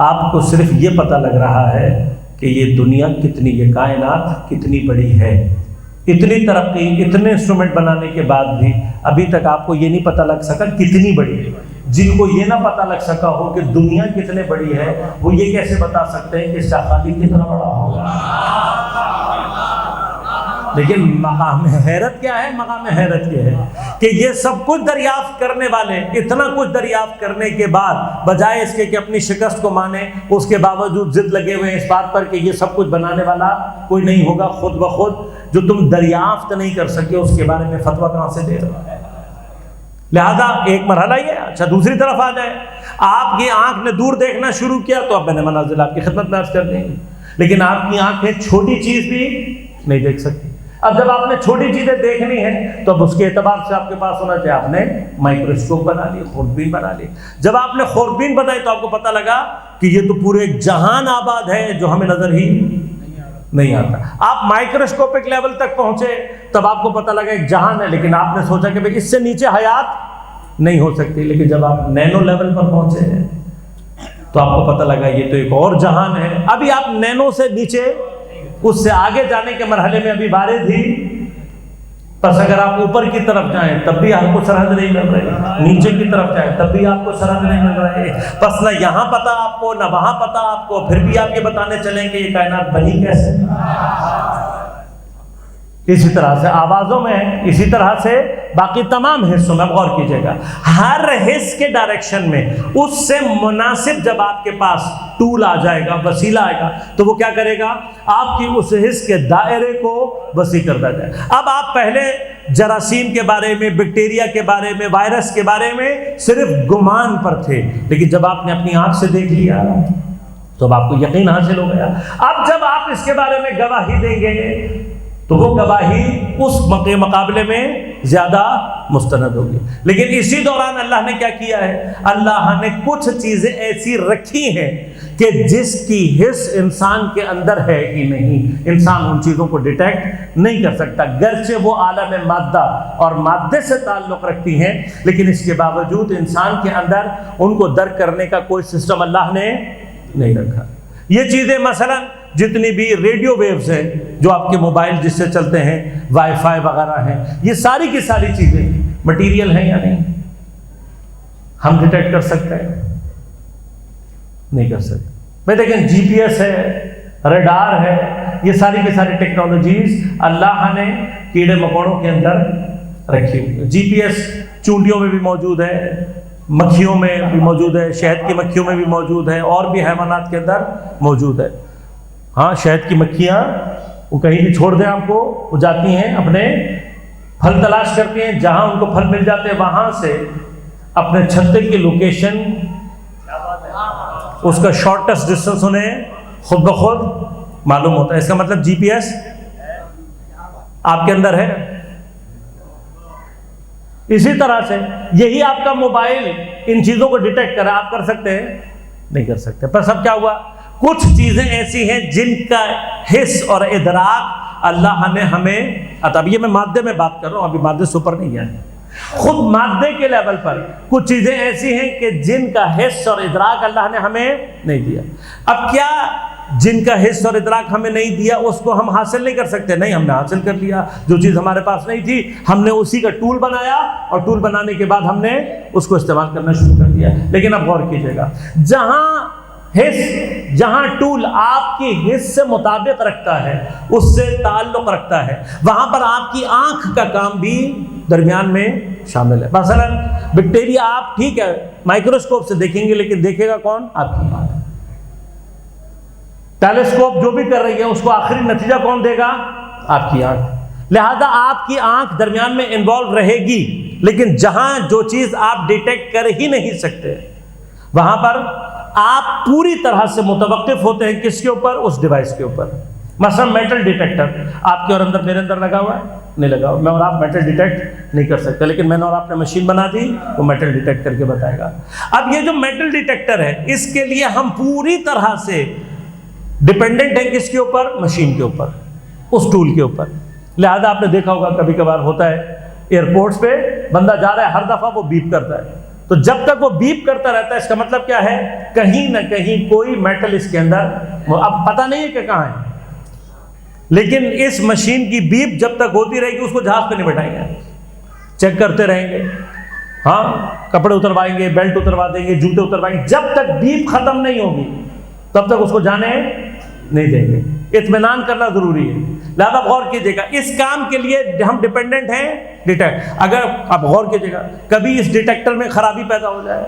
آپ کو صرف یہ پتہ لگ رہا ہے کہ یہ دنیا کتنی، یہ کائنات کتنی بڑی ہے۔ اتنی ترقی، اتنے انسٹرومنٹ بنانے کے بعد بھی ابھی تک آپ کو یہ نہیں پتہ لگ سکا کتنی بڑی ہے۔ جن کو یہ نہ پتہ لگ سکا ہو کہ دنیا کتنے بڑی ہے، وہ یہ کیسے بتا سکتے ہیں کہ اس کا خالق کتنا بڑا ہوگا؟ لیکن مقام حیرت کیا ہے؟ مقام حیرت یہ ہے کہ یہ سب کچھ دریافت کرنے والے، اتنا کچھ دریافت کرنے کے بعد بجائے اس کے کہ اپنی شکست کو مانے، اس کے باوجود ضد لگے ہوئے ہیں اس بات پر کہ یہ سب کچھ بنانے والا کوئی نہیں ہوگا، خود بخود جو تم دریافت نہیں کر سکے اس کے بارے میں فتویٰ کہاں سے دے رہا ہے؟ لہذا ایک مرحلہ یہ، اچھا دوسری طرف آ جائے، آپ کی آنکھ نے دور دیکھنا شروع کیا تو اب میں نے منازل آپ کی خدمت میں عرض کر دیں گے، لیکن آپ کی آنکھیں چھوٹی چیز بھی نہیں دیکھ سکتی۔ اب جب آپ نے چھوٹی چیزیں دیکھنی ہیں تو اب اس کے اعتبار سے آپ کے پاس ہونا چاہیے، آپ نے مائکروسکوپ بنا لی، خوردبین بنا لی۔ جب آپ نے خوردبین بنائی تو آپ کو پتہ لگا کہ یہ تو پورے ایک جہان آباد ہے جو ہمیں نظر ہی نہیں آتا۔ آپ مائکروسکوپک لیول تک پہنچے تب آپ کو پتہ لگا ایک جہان ہے، لیکن آپ نے سوچا کہ اس سے نیچے حیات نہیں ہو سکتی، لیکن جب آپ نینو لیول پر پہنچے ہیں تو آپ کو پتہ لگا یہ تو ایک اور جہان ہے۔ ابھی آپ نینو سے نیچے، اس سے آگے جانے کے مرحلے میں ابھی وارد ہی، بس اگر آپ اوپر کی طرف جائیں تب بھی آپ کو سرحد نہیں مل رہی، نیچے کی طرف جائیں تب بھی آپ کو سرحد نہیں مل رہی، بس نہ یہاں پتہ آپ کو نہ وہاں پتہ آپ کو، پھر بھی آپ یہ بتانے چلیں کہ یہ کائنات بنی کیسے۔ اسی طرح سے آوازوں میں، اسی طرح سے باقی تمام حصوں میں غور کیجئے گا، ہر حص کے ڈائریکشن میں اس سے مناسب جب آپ کے پاس ٹول آ جائے گا، وسیلہ آئے گا، تو وہ کیا کرے گا؟ آپ کی اس حص کے دائرے کو وسیع کرتا جائے۔ اب آپ پہلے جراثیم کے بارے میں، بیکٹیریا کے بارے میں، وائرس کے بارے میں صرف گمان پر تھے، لیکن جب آپ نے اپنی آنکھ سے دیکھ لیا تو اب آپ کو یقین حاصل ہو گیا۔ اب جب آپ اس کے بارے میں گواہی دیں گے تو وہ گواہی اس مقابلے میں زیادہ مستند ہوگی۔ لیکن اسی دوران اللہ نے کیا کیا ہے؟ اللہ نے کچھ چیزیں ایسی رکھی ہیں کہ جس کی حس انسان کے اندر ہے ہی نہیں، انسان ان چیزوں کو ڈیٹیکٹ نہیں کر سکتا، گرچہ وہ عالم مادہ اور مادے سے تعلق رکھتی ہیں، لیکن اس کے باوجود انسان کے اندر ان کو درک کرنے کا کوئی سسٹم اللہ نے نہیں رکھا۔ یہ چیزیں مثلا جتنی بھی ریڈیو ویوز ہیں جو آپ کے موبائل جس سے چلتے ہیں، وائی فائی وغیرہ ہیں، یہ ساری کی ساری چیزیں مٹیریل ہیں یا نہیں؟ ہم ڈیٹیکٹ کر سکتے ہیں؟ نہیں کر سکتے۔ بھائی دیکھیں، جی پی ایس ہے، ریڈار ہے، یہ ساری کی ساری ٹیکنالوجیز اللہ نے کیڑے مکوڑوں کے اندر رکھی ہوئی۔ جی پی ایس چونٹیوں میں بھی موجود ہے، مکھیوں میں بھی موجود ہے، شہد کی مکھیوں میں بھی موجود ہے، اور بھی حیوانات کے اندر موجود ہے۔ ہاں، شہد کی مکھیاں وہ کہیں بھی چھوڑ دیں آپ کو، وہ جاتی ہیں اپنے پھل تلاش کرتی ہیں، جہاں ان کو پھل مل جاتے ہیں وہاں سے اپنے چھتے کی لوکیشن، اس کا شارٹیسٹ ڈسٹینس انہیں خود بخود معلوم ہوتا ہے۔ اس کا مطلب جی پی ایس آپ کے اندر ہے۔ اسی طرح سے یہی آپ کا موبائل ان چیزوں کو ڈیٹیکٹ کرا، آپ کر سکتے ہیں؟ نہیں کر سکتے۔ پر سب کیا ہوا؟ کچھ چیزیں ایسی ہیں جن کا حس اور ادراک اللہ نے ہمیں عطا۔ اب یہ میں مادے میں بات کر رہا ہوں، ابھی مادے سے اوپر نہیں گیا، خود مادے کے لیول پر کچھ چیزیں ایسی ہیں کہ جن کا حس اور ادراک اللہ نے ہمیں نہیں دیا۔ اب کیا جن کا حس اور ادراک ہمیں نہیں دیا اس کو ہم حاصل نہیں کر سکتے؟ نہیں، ہم نے حاصل کر لیا۔ جو چیز ہمارے پاس نہیں تھی ہم نے اسی کا ٹول بنایا، اور ٹول بنانے کے بعد ہم نے اس کو استعمال کرنا شروع کر دیا۔ لیکن اب غور کیجیے گا، جہاں ٹول آپ کی حس سے مطابق رکھتا ہے، اس سے تعلق رکھتا ہے، وہاں پر آپ کی آنکھ کا کام بھی درمیان میں شامل ہے۔ مثلا بیکٹیریا آپ ٹھیک ہے مائکروسکوپ سے دیکھیں گے، لیکن دیکھے گا کون؟ آپ کی آنکھ۔ ٹیلیسکوپ جو بھی کر رہی ہے اس کو آخری نتیجہ کون دے گا؟ آپ کی آنکھ۔ لہذا آپ کی آنکھ درمیان میں انوالو رہے گی، لیکن جہاں جو چیز آپ ڈیٹیکٹ کر ہی نہیں سکتے وہاں پر آپ پوری طرح سے متوقف ہوتے ہیں۔ کس کے اوپر؟ اس ڈیوائس کے اوپر۔ مثلا میٹل ڈیٹیکٹر آپ کے اور اندر میرے اندر لگا ہوا ہے؟ نہیں لگا ہوا۔ میں اور آپ میٹل ڈیٹیکٹ نہیں کر سکتے، لیکن میں نے اور آپ نے مشین بنا دی، وہ میٹل ڈیٹیکٹ کر کے بتائے گا۔ اب یہ جو میٹل ڈیٹیکٹر ہے اس کے لیے ہم پوری طرح سے ڈیپینڈنٹ ہیں کس کے اوپر؟ مشین کے اوپر، اس ٹول کے اوپر۔ لہذا آپ نے دیکھا ہوگا کبھی کبھار ہوتا ہے ایئرپورٹس پہ بندہ جا رہا ہے، ہر دفعہ وہ بیپ کرتا ہے، تو جب تک وہ بیپ کرتا رہتا ہے اس کا مطلب کیا ہے؟ کہیں نہ کہیں کوئی میٹل اس کے اندر، اب پتہ نہیں ہے کہ کہاں ہے، لیکن اس مشین کی بیپ جب تک ہوتی رہے گی اس کو جہاز پہ نہیں بٹھائیں گے، چیک کرتے رہیں گے۔ ہاں کپڑے اتروائیں گے، بیلٹ اتروا دیں گے، جوتے اتروائیں گے، جب تک بیپ ختم نہیں ہوگی تب تک اس کو جانے نہیں دیں گے۔ اطمینان کرنا ضروری ہے، لہذا غور کیجیے گا اس کام کے لیے ہم ڈیپینڈنٹ ہیں اگر آپ غور کیجیے گا کبھی اس ڈیٹیکٹر میں خرابی پیدا ہو جائے،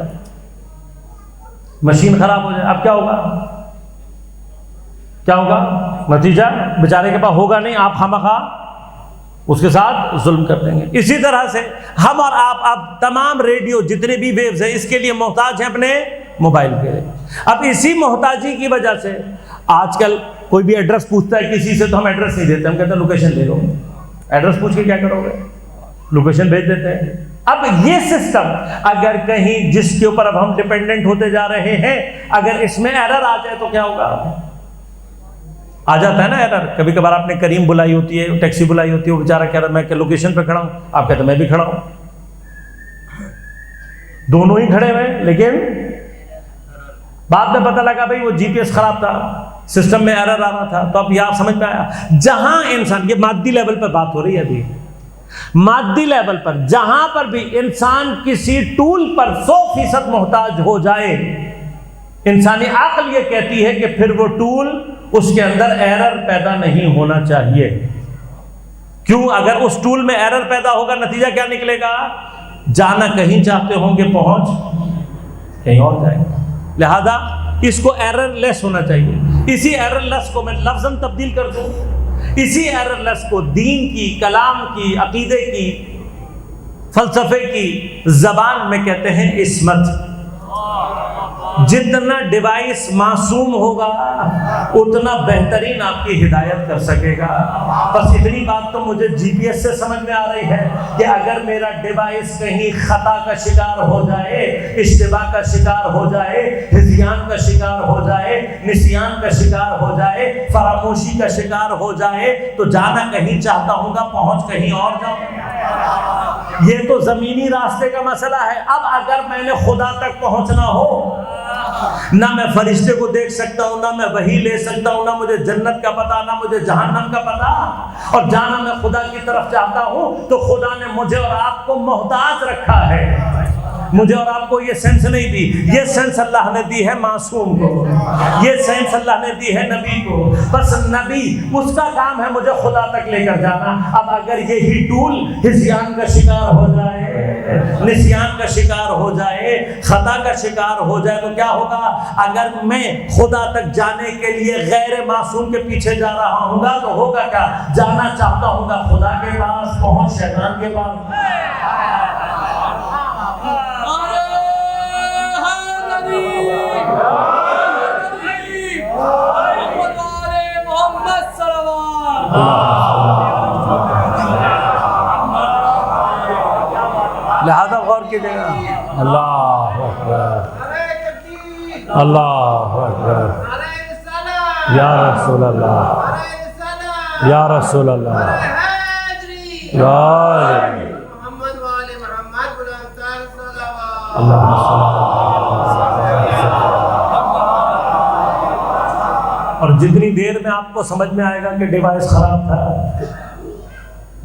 مشین خراب ہو جائے، اب کیا ہوگا؟ کیا ہوگا نتیجہ؟ بیچارے کے پاس ہوگا نہیں، آپ خواہ اس کے ساتھ ظلم کر دیں گے۔ اسی طرح سے ہم اور آپ اب تمام ریڈیو جتنے بھی ویوز ہیں اس کے لیے محتاج ہیں اپنے موبائل کے۔ اب اسی محتاجی کی وجہ سے آج کل کوئی بھی ایڈریس پوچھتا ہے کسی سے تو ہم ایڈریس نہیں دیتے، ہم کہتے ہیں لوکیشن دے دو۔ ایڈریس پوچھ کے کیا کرو گے؟ لوکیشن بھیج دیتے ہیں۔ اب یہ سسٹم اگر کہیں جس کے اوپر اب ہم ڈیپینڈنٹ ہوتے جا رہے ہیں اگر اس میں ایرر آ جائے تو کیا ہوگا؟ آ جاتا ہے نا ایرر، کبھی کبھار آپ نے کریم بلائی ہوتی ہے، ٹیکسی بلائی ہوتی ہے، وہ بیچارہ کہہ رہا ہے میں کہ لوکیشن پہ کھڑا ہوں، آپ کہتے ہیں میں بھی کھڑا ہوں، دونوں ہی کھڑے ہوئے، لیکن بعد میں پتہ لگا بھائی وہ جی پی ایس خراب تھا، سسٹم میں ایرر آ رہا تھا۔ تو اب یہ آپ سمجھ میں آیا، جہاں انسان، یہ مادی لیول پر بات ہو رہی ہے ابھی، مادی لیول پر جہاں پر بھی انسان کسی ٹول پر 100% محتاج ہو جائے، انسانی عقل یہ کہتی ہے کہ پھر وہ ٹول اس کے اندر ایرر پیدا نہیں ہونا چاہیے۔ کیوں؟ اگر اس ٹول میں ایرر پیدا ہوگا نتیجہ کیا نکلے گا؟ جانا کہیں چاہتے ہوں گے پہنچ کہیں اور جائیں گے۔ لہذا اس کو ایرر لیس ہونا چاہیے۔ اسی ایرر لیس کو میں لفظاً تبدیل کر دوں، اسی ایرر لیس کو دین کی، کلام کی، عقیدے کی، فلسفے کی زبان میں کہتے ہیں عصمت۔ جتنا ڈیوائس معصوم ہوگا اتنا بہترین آپ کی ہدایت کر سکے گا۔ بس اتنی بات تو مجھے جی پی ایس سے سمجھ میں آ رہی ہے کہ اگر میرا ڈیوائس کہیں خطا کا شکار ہو جائے، اشتباہ کا شکار ہو جائے، ہذیان کا شکار ہو جائے، نسیان کا شکار ہو جائے، فراموشی کا شکار ہو جائے تو جانا کہیں چاہتا ہوں گا پہنچ کہیں اور جاؤں۔ یہ تو زمینی راستے کا مسئلہ ہے۔ اب اگر میں نے خدا تک پہنچنا ہو، نہ میں فرشتے کو دیکھ سکتا ہوں، نہ میں وحی لے سکتا ہوں، نہ مجھے جنت کا پتہ، نہ مجھے جہنم کا پتہ، اور جانا میں خدا کی طرف چاہتا ہوں تو خدا نے مجھے اور آپ کو محتاج رکھا ہے۔ مجھے اور آپ کو یہ سینس نہیں دی، یہ سینس اللہ نے دی ہے معصوم کو، یہ سینس اللہ نے دی ہے نبی کو۔ بس نبی اس کا کام ہے مجھے خدا تک لے کر جانا۔ اب اگر یہی ٹول ہذیان کا شکار ہو جائے، نسیان کا شکار ہو جائے، خطا کا شکار ہو جائے تو کیا ہوگا؟ اگر میں خدا تک جانے کے لیے غیر معصوم کے پیچھے جا رہا ہوں گا تو ہوگا کیا؟ جانا چاہتا ہوں گا خدا کے پاس، پہنچ شیطان کے پاس۔ لہذا غور کیجیے گا۔ اللہ اکبر، اللہ اکبر، یا رسول اللہ، یا رسول اللہ، یا محمد والے محمد اور جتنی دیر میں آپ کو سمجھ میں آئے گا کہ ڈیوائس خراب تھا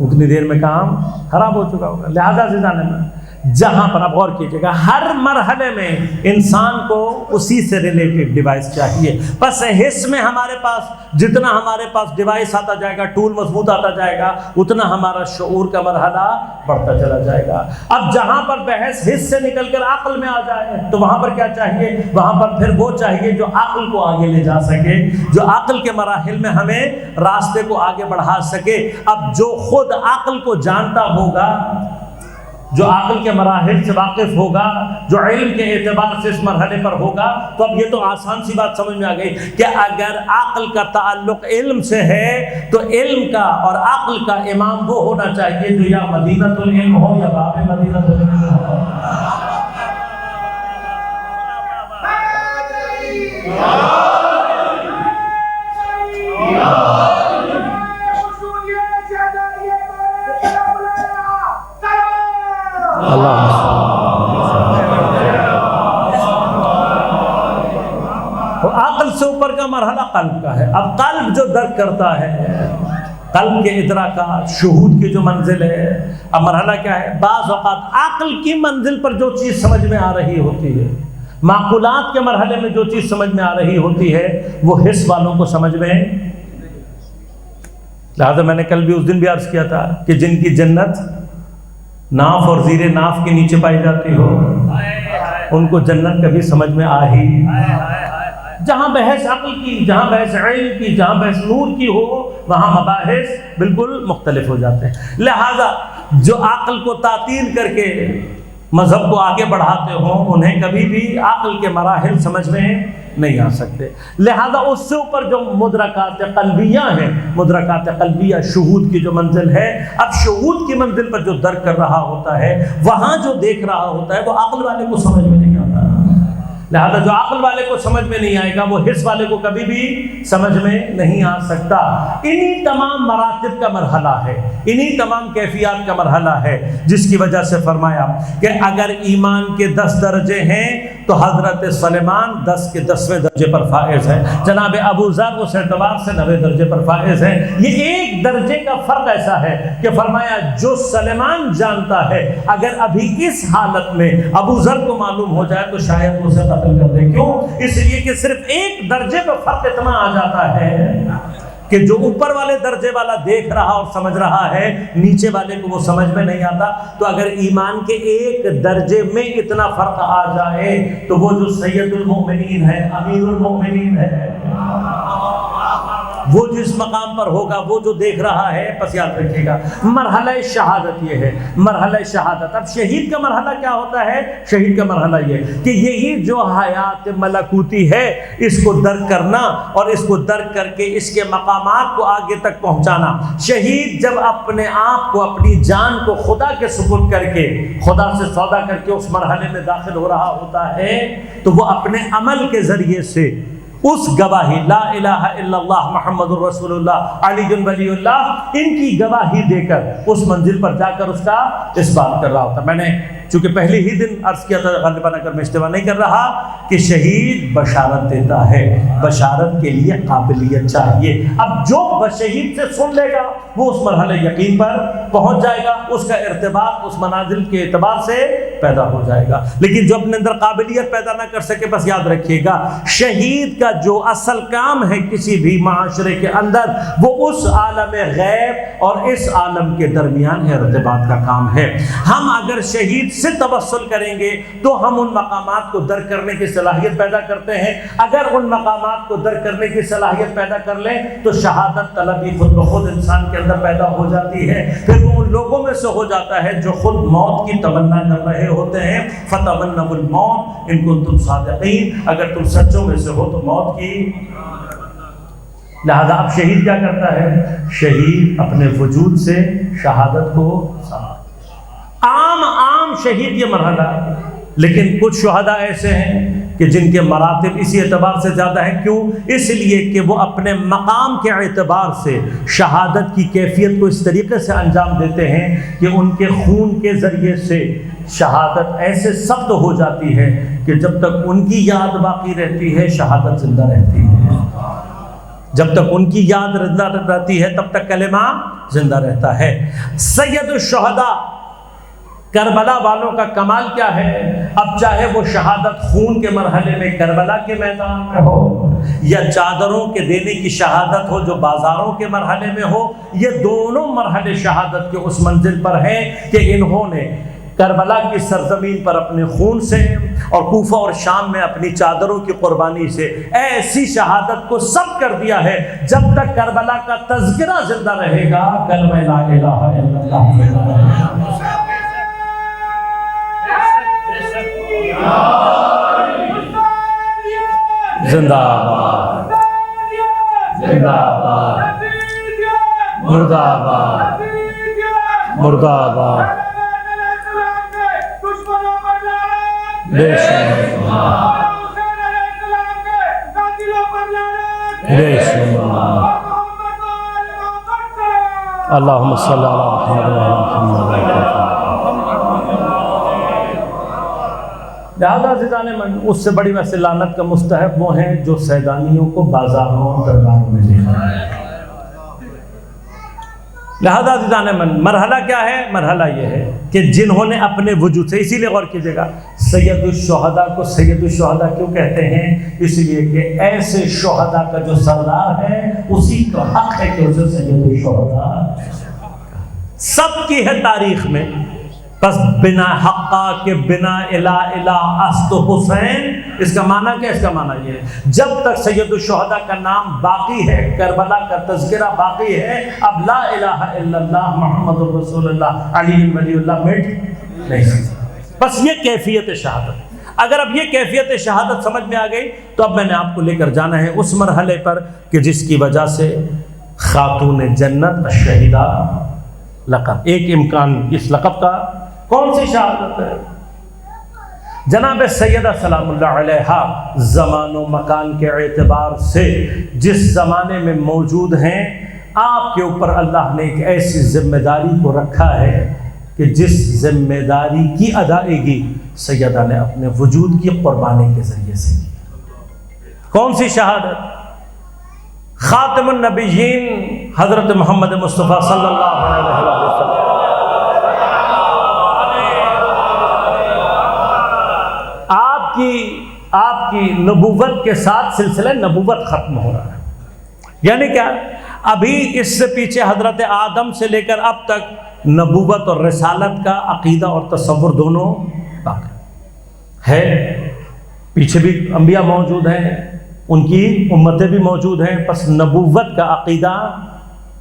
اتنی دیر میں کام خراب ہو چکا ہوگا۔ لہذا عزیزان میں جہاں پر آپ غور کیجیے گا ہر مرحلے میں انسان کو اسی سے ریلیٹڈ ڈیوائس چاہیے۔ بس حص میں ہمارے پاس جتنا ہمارے پاس ڈیوائس آتا جائے گا، ٹول مضبوط آتا جائے گا، اتنا ہمارا شعور کا مرحلہ بڑھتا چلا جائے گا۔ اب جہاں پر بحث حص سے نکل کر عقل میں آ جائے تو وہاں پر کیا چاہیے؟ وہاں پر پھر وہ چاہیے جو عقل کو آگے لے جا سکے، جو عقل کے مراحل میں ہمیں راستے کو آگے بڑھا سکے۔ اب جو خود عقل کو جانتا ہوگا، جو عقل کے مراحل سے واقف ہوگا، جو علم کے اعتبار سے اس مرحلے پر ہوگا، تو اب یہ تو آسان سی بات سمجھ میں آ گئی کہ اگر عقل کا تعلق علم سے ہے تو علم کا اور عقل کا امام وہ ہونا چاہیے جو یا مدینۃ العلم ہو یا باب مدینۃ العلم ہو۔ عقل سے اوپر کا مرحلہ قلب کا ہے۔ اب قلب جو درک کرتا ہے، قلب کے ادراکات، شہود کی جو منزل ہے، اب مرحلہ کیا ہے؟ بعض اوقات عقل کی منزل پر جو چیز سمجھ میں آ رہی ہوتی ہے، معقولات کے مرحلے میں جو چیز سمجھ میں آ رہی ہوتی ہے، وہ حس والوں کو سمجھ میں، لہذا میں نے کل بھی اس دن بھی عرض کیا تھا کہ جن کی جنت ناف اور زیر ناف کے نیچے پائی جاتی ہو، ان کو جنت کبھی سمجھ میں آ ہی، جہاں بحث عقل کی، جہاں بحث علم کی، جہاں بحث نور کی ہو، وہاں مباحث بالکل مختلف ہو جاتے ہیں۔ لہذا جو عقل کو تعطیل کر کے مذہب کو آگے بڑھاتے ہوں، انہیں کبھی بھی عقل کے مراحل سمجھ میں نہیں آ سکتے۔ لہذا اس سے اوپر جو مدرکات قلبیہ ہیں، مدرکات قلبیہ شہود کی جو منزل ہے، اب شہود کی منزل پر جو درک کر رہا ہوتا ہے، وہاں جو دیکھ رہا ہوتا ہے، وہ عقل والے کو سمجھ میں نہیں آتا۔ لہذا جو عقل والے کو سمجھ میں نہیں آئے گا، وہ حس والے کو کبھی بھی سمجھ میں نہیں آ سکتا۔ انہی تمام مراتب کا مرحلہ ہے، انہی تمام کیفیات کا مرحلہ ہے، جس کی وجہ سے فرمایا کہ اگر ایمان کے 10 درجے ہیں تو حضرت سلیمان 10 کے 10ویں درجے پر فائز ہیں، جناب ابو ذر اس اعتبار سے 9ویں درجے پر فائز ہیں۔ یہ ایک درجے کا فرق ایسا ہے کہ فرمایا جو سلیمان جانتا ہے، اگر ابھی اس حالت میں ابو ذر کو معلوم ہو جائے تو شاید اسے قتل کر دے۔ کیوں؟ اس لیے کہ صرف ایک درجے پہ فرق اتنا آ جاتا ہے کہ جو اوپر والے درجے والا دیکھ رہا اور سمجھ رہا ہے، نیچے والے کو وہ سمجھ میں نہیں آتا۔ تو اگر ایمان کے ایک درجے میں اتنا فرق آ جائے تو وہ جو سید المؤمنین ہے، امیر المؤمنین ہے، وہ جس مقام پر ہوگا، وہ جو دیکھ رہا ہے، پس یاد رکھیے گا مرحلہ شہادت یہ ہے، مرحلہ شہادت۔ اب شہید کا مرحلہ کیا ہوتا ہے؟ شہید کا مرحلہ یہ کہ یہی جو حیات ملکوتی ہے، اس کو درک کرنا اور اس کو درک کر کے اس کے مقامات کو آگے تک پہنچانا۔ شہید جب اپنے آپ کو، اپنی جان کو خدا کے سپرد کر کے، خدا سے سودا کر کے اس مرحلے میں داخل ہو رہا ہوتا ہے، تو وہ اپنے عمل کے ذریعے سے اس گواہی لا الہ الا اللہ محمد الرسول اللہ علی ولی اللہ، ان کی گواہی دے کر اس منزل پر جا کر اس کا اس بات کر رہا ہوتا۔ میں نے چونکہ پہلے ہی دن عرض کیا تھا، غالباً اگر میں اجتماع نہیں کر رہا، کہ شہید بشارت دیتا ہے، بشارت کے لیے قابلیت چاہیے۔ اب جو شہید سے سن لے گا وہ اس مرحلے یقین پر پہنچ جائے گا، اس کا ارتباط اس منازل کے اعتبار سے پیدا ہو جائے گا۔ لیکن جو اپنے اندر قابلیت پیدا نہ کر سکے، بس یاد رکھیے گا شہید کا جو اصل کام ہے کسی بھی معاشرے کے اندر، وہ اس عالم غیب اور اس عالم کے درمیان ارتباط کا کام ہے۔ ہم اگر شہید سے توسل کریں گے تو ہم ان مقامات کو درک کرنے کی صلاحیت پیدا کرتے ہیں۔ اگر ان مقامات کو درک کرنے کی صلاحیت پیدا کر لیں تو شہادت طلبی خود بخود انسان کے اندر پیدا ہو جاتی ہے۔ پھر وہ ان لوگوں میں سے ہو جاتا ہے جو خود موت کی تمنا کر رہے ہوتے ہیں، فتمنوا الموت ان کنتم صادقین، اگر تم سچوں میں سے ہو تو موت کی۔ لہذا اب شہید کیا کرتا ہے؟ شہید اپنے وجود سے شہادت کو عام شہید یہ مرحلہ، لیکن کچھ شہداء ایسے ہیں کہ جن کے مراتب اسی اعتبار سے زیادہ ہیں۔ کیوں؟ اس لیے کہ وہ اپنے مقام کے اعتبار سے شہادت کی کیفیت کو اس طریقے سے انجام دیتے ہیں کہ ان کے خون کے ذریعے سے شہادت ایسے سخت ہو جاتی ہے کہ جب تک ان کی یاد باقی رہتی ہے شہادت زندہ رہتی ہے، جب تک ان کی یاد زندہ رہتی ہے تب تک کلمہ زندہ رہتا ہے۔ سید الشہداء کربلا والوں کا کمال کیا ہے؟ اب چاہے وہ شہادت خون کے مرحلے میں کربلا کے میدان میں ہو، یا چادروں کے دینے کی شہادت ہو جو بازاروں کے مرحلے میں ہو، یہ دونوں مرحلے شہادت کے اس منزل پر ہیں کہ انہوں نے کربلا کی سرزمین پر اپنے خون سے اور کوفہ اور شام میں اپنی چادروں کی قربانی سے ایسی شہادت کو سب کر دیا ہے۔ جب تک کربلا کا تذکرہ زندہ رہے گا کلمہ لا الہ الا اللہ زندہ آباد، زندہ آباد، مردہ آباد، مردہ آباد، بے شمار بے شمار۔ اللہم صلی علی محمد وعلی محمد۔ لہذا عزیزان من، اس سے بڑی ویسے لعنت کا مستحق وہ ہیں جو سیدانیوں کو بازاروں اور درباروں میں لے جائیں۔ لہذا عزیزان من، مرحلہ کیا ہے؟ مرحلہ یہ ہے کہ جنہوں نے اپنے وجود سے، اسی لیے غور کیجیے گا سید الشہداء کو سید الشہداء کیوں کہتے ہیں؟ اس لیے کہ ایسے شہداء کا جو سردار ہے اسی کا حق ہے کہ اسے سید الشہداء سب کی ہے تاریخ میں. بس بنا حقا کے بنا الہ الہ است حسین، اس کا معنی کیا؟ اس کا معنی یہ ہے جب تک سید الشہداء کا نام باقی ہے، کربلا کا تذکرہ باقی ہے، اب لا الہ الا اللہ محمد رسول اللہ علی ولی اللہ مٹ نہیں سکتا. بس یہ کیفیت شہادت. اگر اب یہ کیفیت شہادت سمجھ میں آ گئی تو اب میں نے آپ کو لے کر جانا ہے اس مرحلے پر کہ جس کی وجہ سے خاتون جنت الشہیدہ لقب، ایک امکان اس لقب کا کون سی شہادت ہے؟ جناب سیدہ سلام اللہ علیہا زمان و مکان کے اعتبار سے جس زمانے میں موجود ہیں، آپ کے اوپر اللہ نے ایک ایسی ذمہ داری کو رکھا ہے کہ جس ذمہ داری کی ادائیگی سیدہ نے اپنے وجود کی قربانی کے ذریعے سے کی. کون سی شہادت؟ خاتم النبیین حضرت محمد مصطفیٰ صلی اللہ علیہ وسلم. آپ کی نبوت کے ساتھ سلسلہ نبوت ختم ہو رہا ہے. یعنی کیا؟ ابھی اس سے پیچھے حضرت آدم سے لے کر اب تک نبوت اور رسالت کا عقیدہ اور تصور دونوں باقی ہے. پیچھے بھی انبیاء موجود ہیں، ان کی امتیں بھی موجود ہیں، پس نبوت کا عقیدہ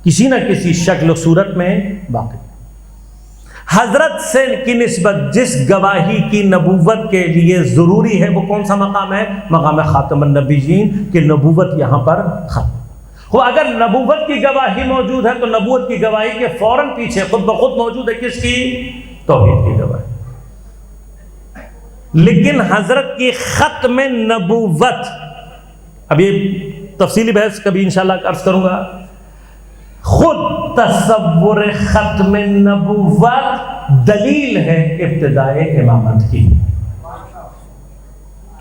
کسی نہ کسی شکل و صورت میں باقی. حضرت سے کی نسبت جس گواہی کی نبوت کے لیے ضروری ہے وہ کون سا مقام ہے؟ مقام خاتم النبیین، کہ نبوت یہاں پر ختم ہو. اگر نبوت کی گواہی موجود ہے تو نبوت کی گواہی کے فوراً پیچھے خود بخود موجود ہے کس کی؟ توحید کی گواہی. لیکن حضرت کی ختم نبوت، اب یہ تفصیلی بحث کبھی انشاءاللہ عرض کروں گا. خود تصور ختم نبوت دلیل ہے ابتدائے امامت کی،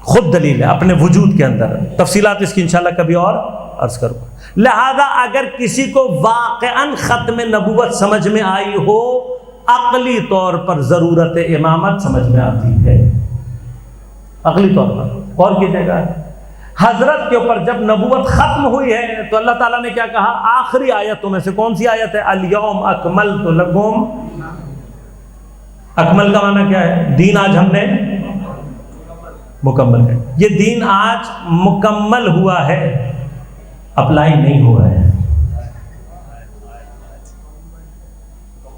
خود دلیل ہے اپنے وجود کے اندر. تفصیلات اس کی انشاءاللہ کبھی اور عرض کروں گا. لہذا اگر کسی کو واقعاً ختم نبوت سمجھ میں آئی ہو، عقلی طور پر ضرورت امامت سمجھ میں آتی ہے. عقلی طور پر غور کیجیے گا، حضرت کے اوپر جب نبوت ختم ہوئی ہے تو اللہ تعالیٰ نے کیا کہا؟ آخری آیتوں میں سے کون سی آیت ہے؟ الیوم اکملت لکم. اکمل کا معنی کیا ہے؟ دین آج ہم نے مکمل ہے. یہ دین آج مکمل ہوا ہے، اپلائی نہیں ہوا ہے.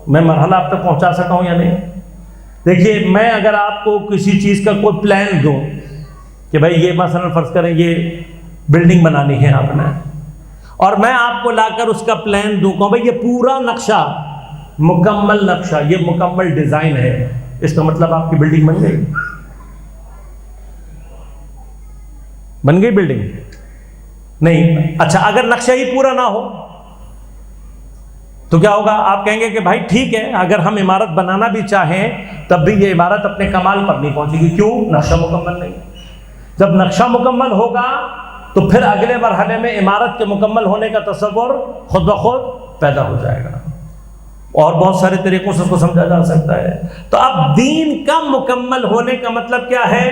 میں مرحلہ آپ تک پہنچا سکا ہوں یا نہیں؟ دیکھیے، میں اگر آپ کو کسی چیز کا کوئی پلان دوں کہ بھائی یہ مثلا فرض کریں یہ بلڈنگ بنانی ہے آپ نے، اور میں آپ کو لا کر اس کا پلان دوں کہ بھائی یہ پورا نقشہ، مکمل نقشہ، یہ مکمل ڈیزائن ہے، اس کا مطلب آپ کی بلڈنگ بن گئی؟ بن گئی بلڈنگ؟ نہیں. اچھا، اگر نقشہ ہی پورا نہ ہو تو کیا ہوگا؟ آپ کہیں گے کہ بھائی ٹھیک ہے، اگر ہم عمارت بنانا بھی چاہیں تب بھی یہ عمارت اپنے کمال پر نہیں پہنچے گی. کیوں؟ نقشہ مکمل نہیں. جب نقشہ مکمل ہوگا تو پھر اگلے مرحلے میں عمارت کے مکمل ہونے کا تصور خود بخود پیدا ہو جائے گا، اور بہت سارے طریقوں سے اس کو سمجھا جا سکتا ہے. تو اب دین کا مکمل ہونے کا مطلب کیا ہے؟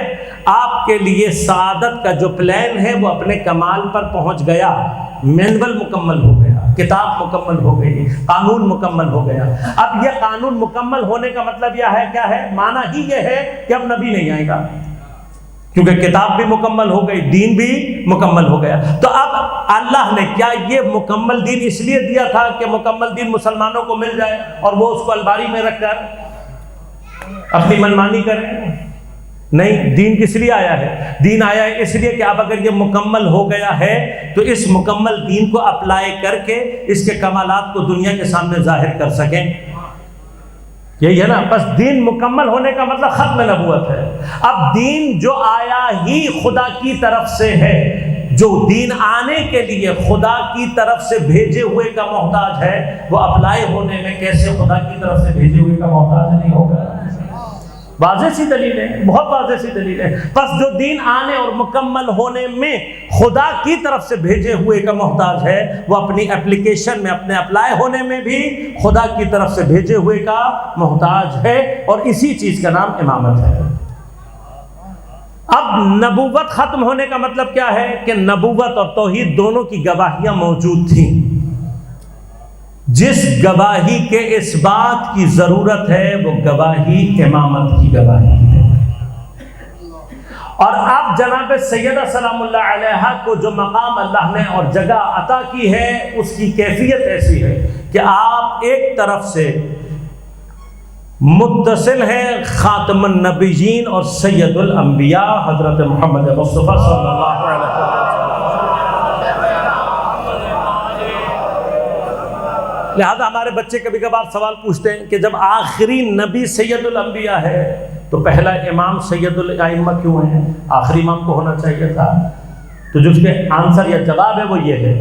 آپ کے لیے سعادت کا جو پلان ہے وہ اپنے کمال پر پہنچ گیا، مینول مکمل ہو گیا، کتاب مکمل ہو گئی، قانون مکمل ہو گیا. اب یہ قانون مکمل ہونے کا مطلب یہ ہے کیا ہے؟ معنی ہی یہ ہے کہ اب نبی نہیں آئے گا، کیونکہ کتاب بھی مکمل ہو گئی، دین بھی مکمل ہو گیا. تو اب اللہ نے کیا یہ مکمل دین اس لیے دیا تھا کہ مکمل دین مسلمانوں کو مل جائے اور وہ اس کو الماری میں رکھ کر اپنی منمانی کریں؟ نہیں. دین کس لیے آیا ہے؟ دین آیا ہے اس لیے کہ اب اگر یہ مکمل ہو گیا ہے تو اس مکمل دین کو اپلائی کر کے اس کے کمالات کو دنیا کے سامنے ظاہر کر سکیں. یہی ہے نا. بس دین مکمل ہونے کا مطلب ختم نبوت ہے. اب دین جو آیا ہی خدا کی طرف سے ہے، جو دین آنے کے لیے خدا کی طرف سے بھیجے ہوئے کا محتاج ہے، وہ اپلائی ہونے میں کیسے خدا کی طرف سے بھیجے ہوئے کا محتاج نہیں ہوگا؟ واضح سی دلیل ہے، بہت واضح سی دلیل ہے۔ پس جو دین آنے اور مکمل ہونے میں خدا کی طرف سے بھیجے ہوئے کا محتاج ہے، وہ اپنی اپلیکیشن میں، اپنے اپلائی ہونے میں بھی خدا کی طرف سے بھیجے ہوئے کا محتاج ہے، اور اسی چیز کا نام امامت ہے۔ اب نبوت ختم ہونے کا مطلب کیا ہے کہ نبوت اور توحید دونوں کی گواہیاں موجود تھیں۔ جس گواہی کے اس بات کی ضرورت ہے وہ گواہی امامت کی گواہی ہے۔ اور اب جناب سیدہ سلام اللہ علیہا کو جو مقام اللہ نے اور جگہ عطا کی ہے، اس کی کیفیت ایسی ہے کہ آپ ایک طرف سے متصل ہے خاتم النبیین اور سید الانبیاء حضرت محمد مصطفیٰ صلی اللہ علیہ وسلم۔ لہذا ہمارے بچے کبھی کبھار سوال پوچھتے ہیں کہ جب آخری نبی سید الانبیاء ہے تو پہلا امام سید الائمہ کیوں ہے؟ آخری امام کو ہونا چاہیے تھا۔ تو جو اس کے آنسر یا جواب ہے وہ یہ ہے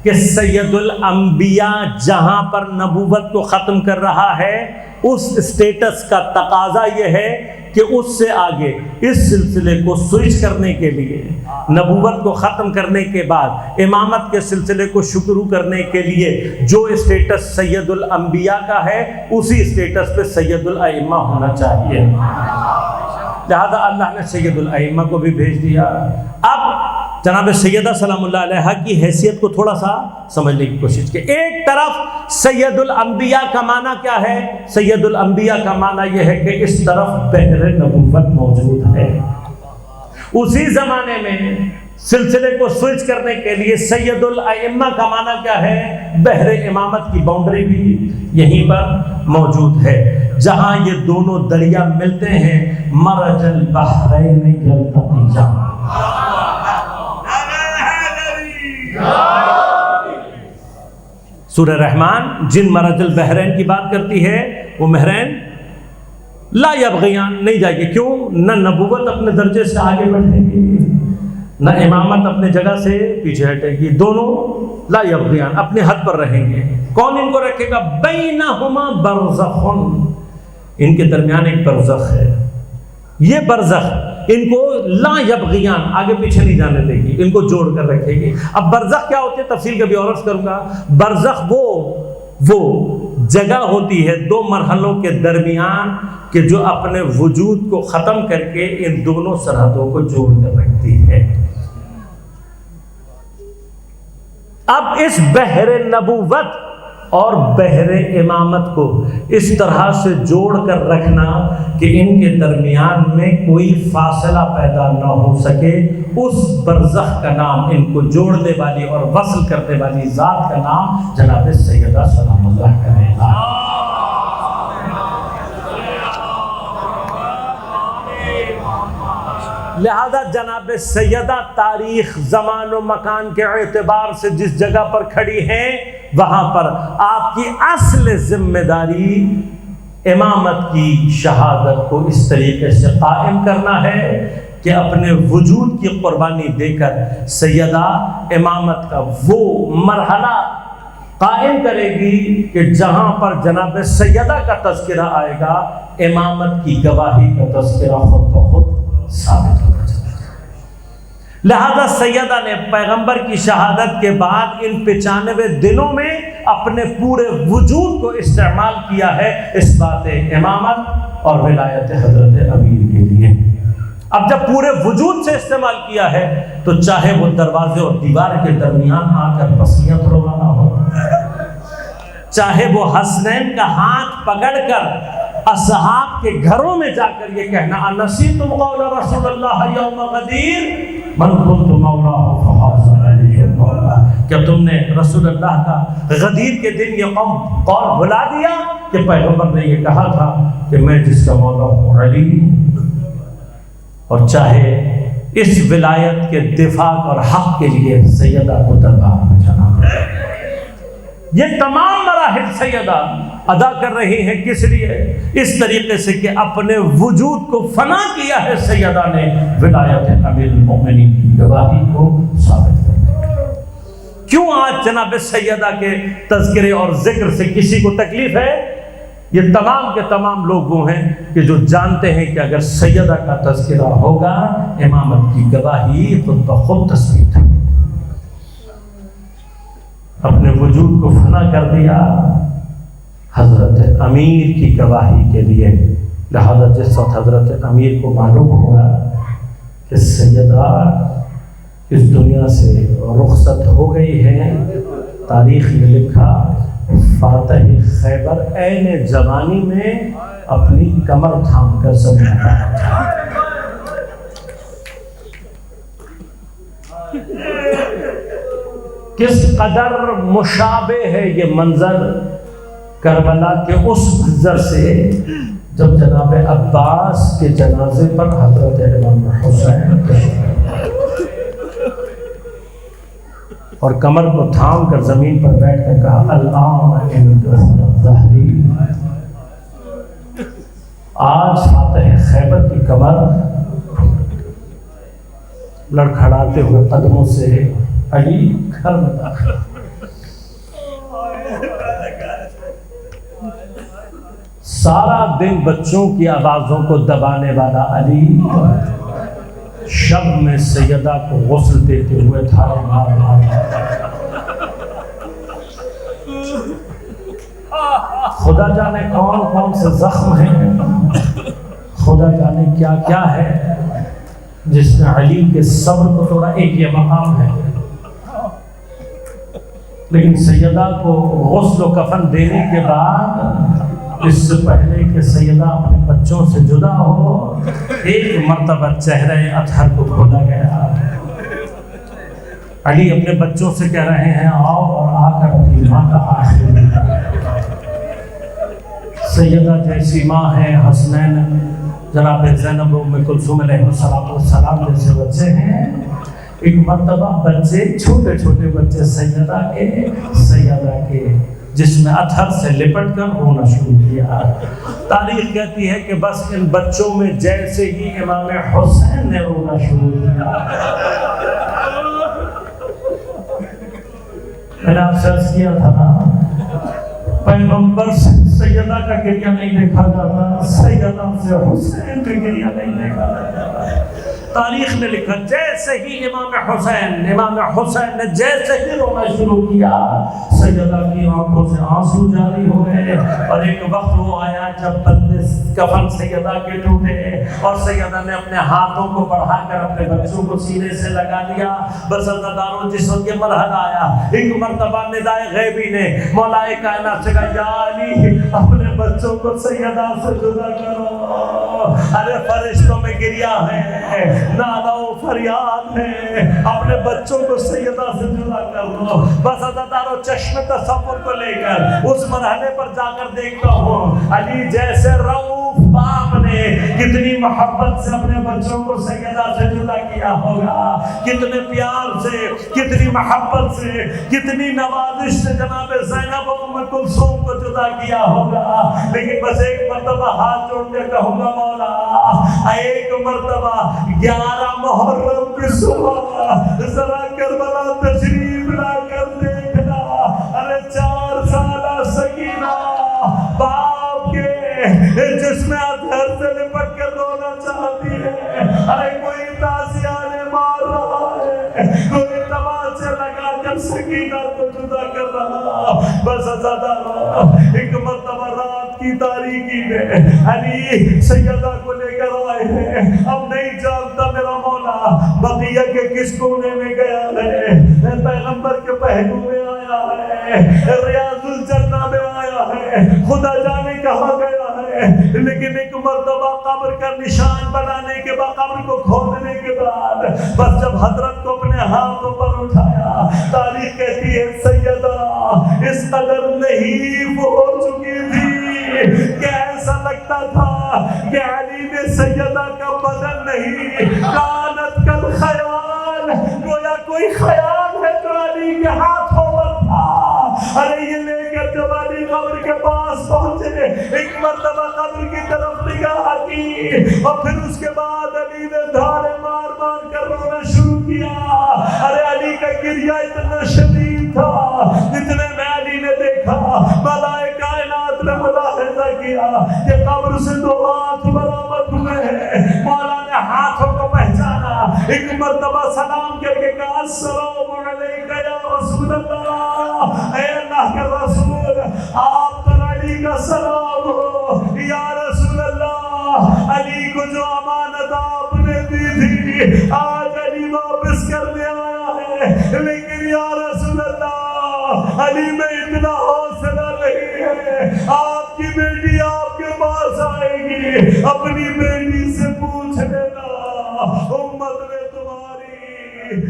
کہ سید الانبیاء جہاں پر نبوت کو ختم کر رہا ہے، اس اسٹیٹس کا تقاضا یہ ہے کہ اس سے آگے اس سلسلے کو سوئچ کرنے کے لیے، نبوت کو ختم کرنے کے بعد امامت کے سلسلے کو شروع کرنے کے لیے جو اسٹیٹس سید الانبیاء کا ہے، اسی اسٹیٹس پہ سید الائمہ ہونا چاہیے۔ لہذا اللہ نے سید الائمہ کو بھی بھیج دیا۔ اب جناب سیدہ سلام اللہ علیہا کی حیثیت کو تھوڑا سا سمجھنے کی کوشش کی۔ ایک طرف سید الانبیاء کا معنی کیا ہے؟ سید الانبیاء کا معنی یہ ہے کہ اس طرف بحر نبوت موجود ہے۔ اسی زمانے میں سلسلے کو سوئچ کرنے کے لیے سید الائمہ کا معنی کیا ہے؟ بحر امامت کی باؤنڈری بھی یہیں پر موجود ہے۔ جہاں یہ دونوں دریا ملتے ہیں، مرج البحرین یلتقیان۔ سورہ رحمان جن مرج البحرین کی بات کرتی ہے، وہ بحرین لا یبغیان نہیں جائے گی۔ کیوں؟ نہ نبوت اپنے درجے سے آگے بڑھے گی، نہ امامت اپنے جگہ سے پیچھے ہٹے گی، دونوں لا یبغیان اپنے حد پر رہیں گے۔ کون ان کو رکھے گا؟ بینہما برزخ، ان کے درمیان ایک برزخ ہے۔ یہ برزخ ان کو لا یبغیان آگے پیچھے نہیں جانے دے گی، ان کو جوڑ کر رکھے گی۔ اب برزخ کیا ہوتی ہے تفصیل کبھی اور عرض کروں گا۔ برزخ وہ جگہ ہوتی ہے دو مرحلوں کے درمیان کہ جو اپنے وجود کو ختم کر کے ان دونوں سرحدوں کو جوڑ کر رکھتی ہے۔ اب اس بحر نبوت اور بحر امامت کو اس طرح سے جوڑ کر رکھنا کہ ان کے درمیان میں کوئی فاصلہ پیدا نہ ہو سکے، اس برزخ کا نام، ان کو جوڑنے والی اور وصل کرنے والی ذات کا نام جناب سیدہ سلام اللہ علیہا۔ لہذا جناب سیدہ تاریخ، زمان و مکان کے اعتبار سے جس جگہ پر کھڑی ہیں، وہاں پر آپ کی اصل ذمہ داری امامت کی شہادت کو اس طریقے سے قائم کرنا ہے کہ اپنے وجود کی قربانی دے کر سیدہ امامت کا وہ مرحلہ قائم کرے گی کہ جہاں پر جناب سیدہ کا تذکرہ آئے گا، امامت کی گواہی کا تذکرہ خود بخود ثابت ہوگا۔ لہذا سیدہ نے پیغمبر کی شہادت کے بعد ان 95 دنوں میں اپنے پورے وجود کو استعمال کیا ہے اس بات امامت اور ولایت حضرت امیر کے لیے۔ اب جب پورے وجود سے استعمال کیا ہے تو چاہے وہ دروازے اور دیوار کے درمیان آ کر پسلیاں روانہ ہو، چاہے وہ حسنین کا ہاتھ پکڑ کر اصحاب کے گھروں میں جا کر یہ کہنا انسیتم قول رسول اللہ یوم غدیر من کنت مولاہ فحاز علی مولا، کیا تم نے رسول اللہ کا غدیر کے دن یہ قول بھلا دیا کہ پیغمبر نے یہ کہا تھا کہ میں جس کا مولا ہوں علی۔ اور چاہے اس ولایت کے دفاع اور حق کے لیے سیدہ کو دربار میں جانا پڑے۔ یہ تمام مراحل سیدہ ادا کر رہی ہیں، کس لیے؟ اس طریقے سے کہ اپنے وجود کو فنا کیا ہے سیدہ نے ولایت امیر المومنین کی گواہی کو ثابت کرنے۔ کیوں آج جناب سیدہ کے تذکرے اور ذکر سے کسی کو تکلیف ہے؟ یہ تمام کے تمام لوگ وہ ہیں کہ جو جانتے ہیں کہ اگر سیدہ کا تذکرہ ہوگا امامت کی گواہی خود بخود تصدیق ہے۔ اپنے وجود کو فنا کر دیا حضرت امیر کی گواہی کے لیے، لہذا جس وقت حضرت امیر کو معلوم ہوا کہ سیدہ اس دنیا سے رخصت ہو گئی ہے، تاریخ میں لکھا فاتح خیبر عین جوانی میں اپنی کمر تھام کر سمجھا۔ کس قدر مشابہ ہے یہ منظر کربلا کے اس منظر سے جب جناب عباس کے جنازے پر حضرت امام حسین اور کمر کو تھام کر زمین پر بیٹھ کر کہا الآن عند ظہری، آج فاتح خیبر کی کمر لڑکھڑاتے ہوئے قدموں سے علی گھر میں داخل۔ سارا دن بچوں کی آوازوں کو دبانے والا علی شب میں سیدہ کو غسل دیتے ہوئے دھارے مار مار خدا جانے کون کون سے زخم ہیں، خدا جانے کیا کیا ہے جس نے علی کے صبر کو توڑا۔ ایک یہ مقام ہے، لیکن سیدہ کو غسل و کفن دینے کے بعد اس سے پہلے کہ سیدہ اپنے بچوں سے جدا ہو، ایک مرتبہ چہرہ اطہر کو کھولا گیا۔ علی اپنے بچوں سے کہہ رہے ہیں آؤ اور آ کر اپنی ماں کا آخر۔ سیدہ جیسی ماں ہے، حسنین جناب زینب و ام کلثوم علیہ السلام جیسے بچے ہیں۔ ایک مرتبہ بچے چھوٹے چھوٹے بچے سیدہ کے جس میں اطہر سے لپٹ کر رونا شروع کیا۔ تاریخ کہتی ہے کہ بس ان بچوں میں جیسے ہی امام حسین نے رونا شروع کیا، میں نے آپ سے عرض کیا تھا نا، پیغمبر سے سیدہ کا گریہ نہیں دیکھا جاتا، سیدہ سے حسین کا گریہ نہیں دیکھا جاتا۔ تاریخ نے لکھا جیسے ہی امام حسین نے جیسے ہی رونا شروع کیا، سیدہ کی آنکھوں سے آنسو جاری ہوئے، اور ایک وقت وہ آیا جب بندے کفن سیدہ کے ٹوٹے اور سیدہ نے اپنے ہاتھوں کو بڑھا کر اپنے بچوں کو سینے سے لگا دیا۔ بس عزیزانو، جس وقت یہ مرحلہ آیا، ایک مرتبہ ندائے غیبی نے مولا کائنات سے کہا یا علی اپنے بچوں کو سیدہ سے جدا کرو۔ ارے فرشتوں میں گریہ ہے، نالا و فریاد ہے، اپنے بچوں کو سیدہ سے جدا کر لو۔ بس عزیزانو، چشم تصور کو لے کر اس مرحلے پر جا کر دیکھتا ہوں علی جیسے رؤوف باپ نے کتنی محبت سے اپنے بچوں کو سیدہ سے جدا کیا ہوگا، کتنے پیار سے، کتنی محبت سے، کتنی نوازش سے جناب زینب و ام کلثوم کو جدا کیا ہوگا۔ لیکن بس ایک مرتبہ ہاتھ جوڑ کے کہوں گا مولا، ایک مرتبہ 11 محرم کی صبح ذرا کربلا تشریف لا کر دیکھنا۔ ارے 4 سالہ سکینہ باپ کے جس میں اطہر سے لپٹ کر رونا چاہتی ہے، ارے کوئی تازیانے مار رہا ہے، کوئی تماچے لگا کر سکینہ کو جدا کر رہا۔ بس عزیزانو، ایک مرتبہ رات کی تاریکی میں علی سیدہ کو لے کر آئے ہیں۔ اب نہیں جانتا میرا مولا بقیہ کے کس کونے میں گیا ہے، پیغمبر کے پہلو میں آیا ہے، ریاض الجنہ میں آیا ہے، خدا جانے کہاں گیا ہے۔ لیکن ایک مرتبہ قبر کا نشان بنانے کے بعد، قبر کو کھودنے کے بعد، بس جب حضرت کو اپنے ہاتھوں پر اٹھایا، تاریخ کہتی ہے سیدہ اس قدر نحیف ہو چکی تھی کہ ایسا لگتا تھا کہ علی نے سیدہ کا بدن نہیں، کانت کل خیال، گویا کوئی خیال ہے جو علی کے ہاتھوں پر تھا۔ ارے یہ لے کر جب علی قبر کے پاس پہنچے، ایک مرتبہ قبر کی طرف نگاہ کی، اور پھر اس کے بعد علی نے دھارے مار مار کر رونا شروع کیا۔ ارے علی کا گریہ اتنا شدید تھا، اتنے میں علی نے دیکھا، ملائکہ کائنات نے ملاحظہ دیا کہ قبر سے 2 ہاتھ برآمد ہوئے ہیں. مولا نے ہاتھوں کو پہچانا, ایک مرتبہ سلام کر کے کہا السلام علیکم یا رسول اللہ, اے اللہ کے رسول آپ پر علی کا سلام ہو. یا رسول اللہ, علی کو جو امانت آپ نے دی تھی آج علی واپس کرنے آیا ہے, لیکن یا رسول اللہ علی میں اتنا حوصلہ نہیں ہے. آپ کی بیٹی آپ کے پاس آئے گی, اپنی بیٹی سے پوچھ لینا امت میں تمہاری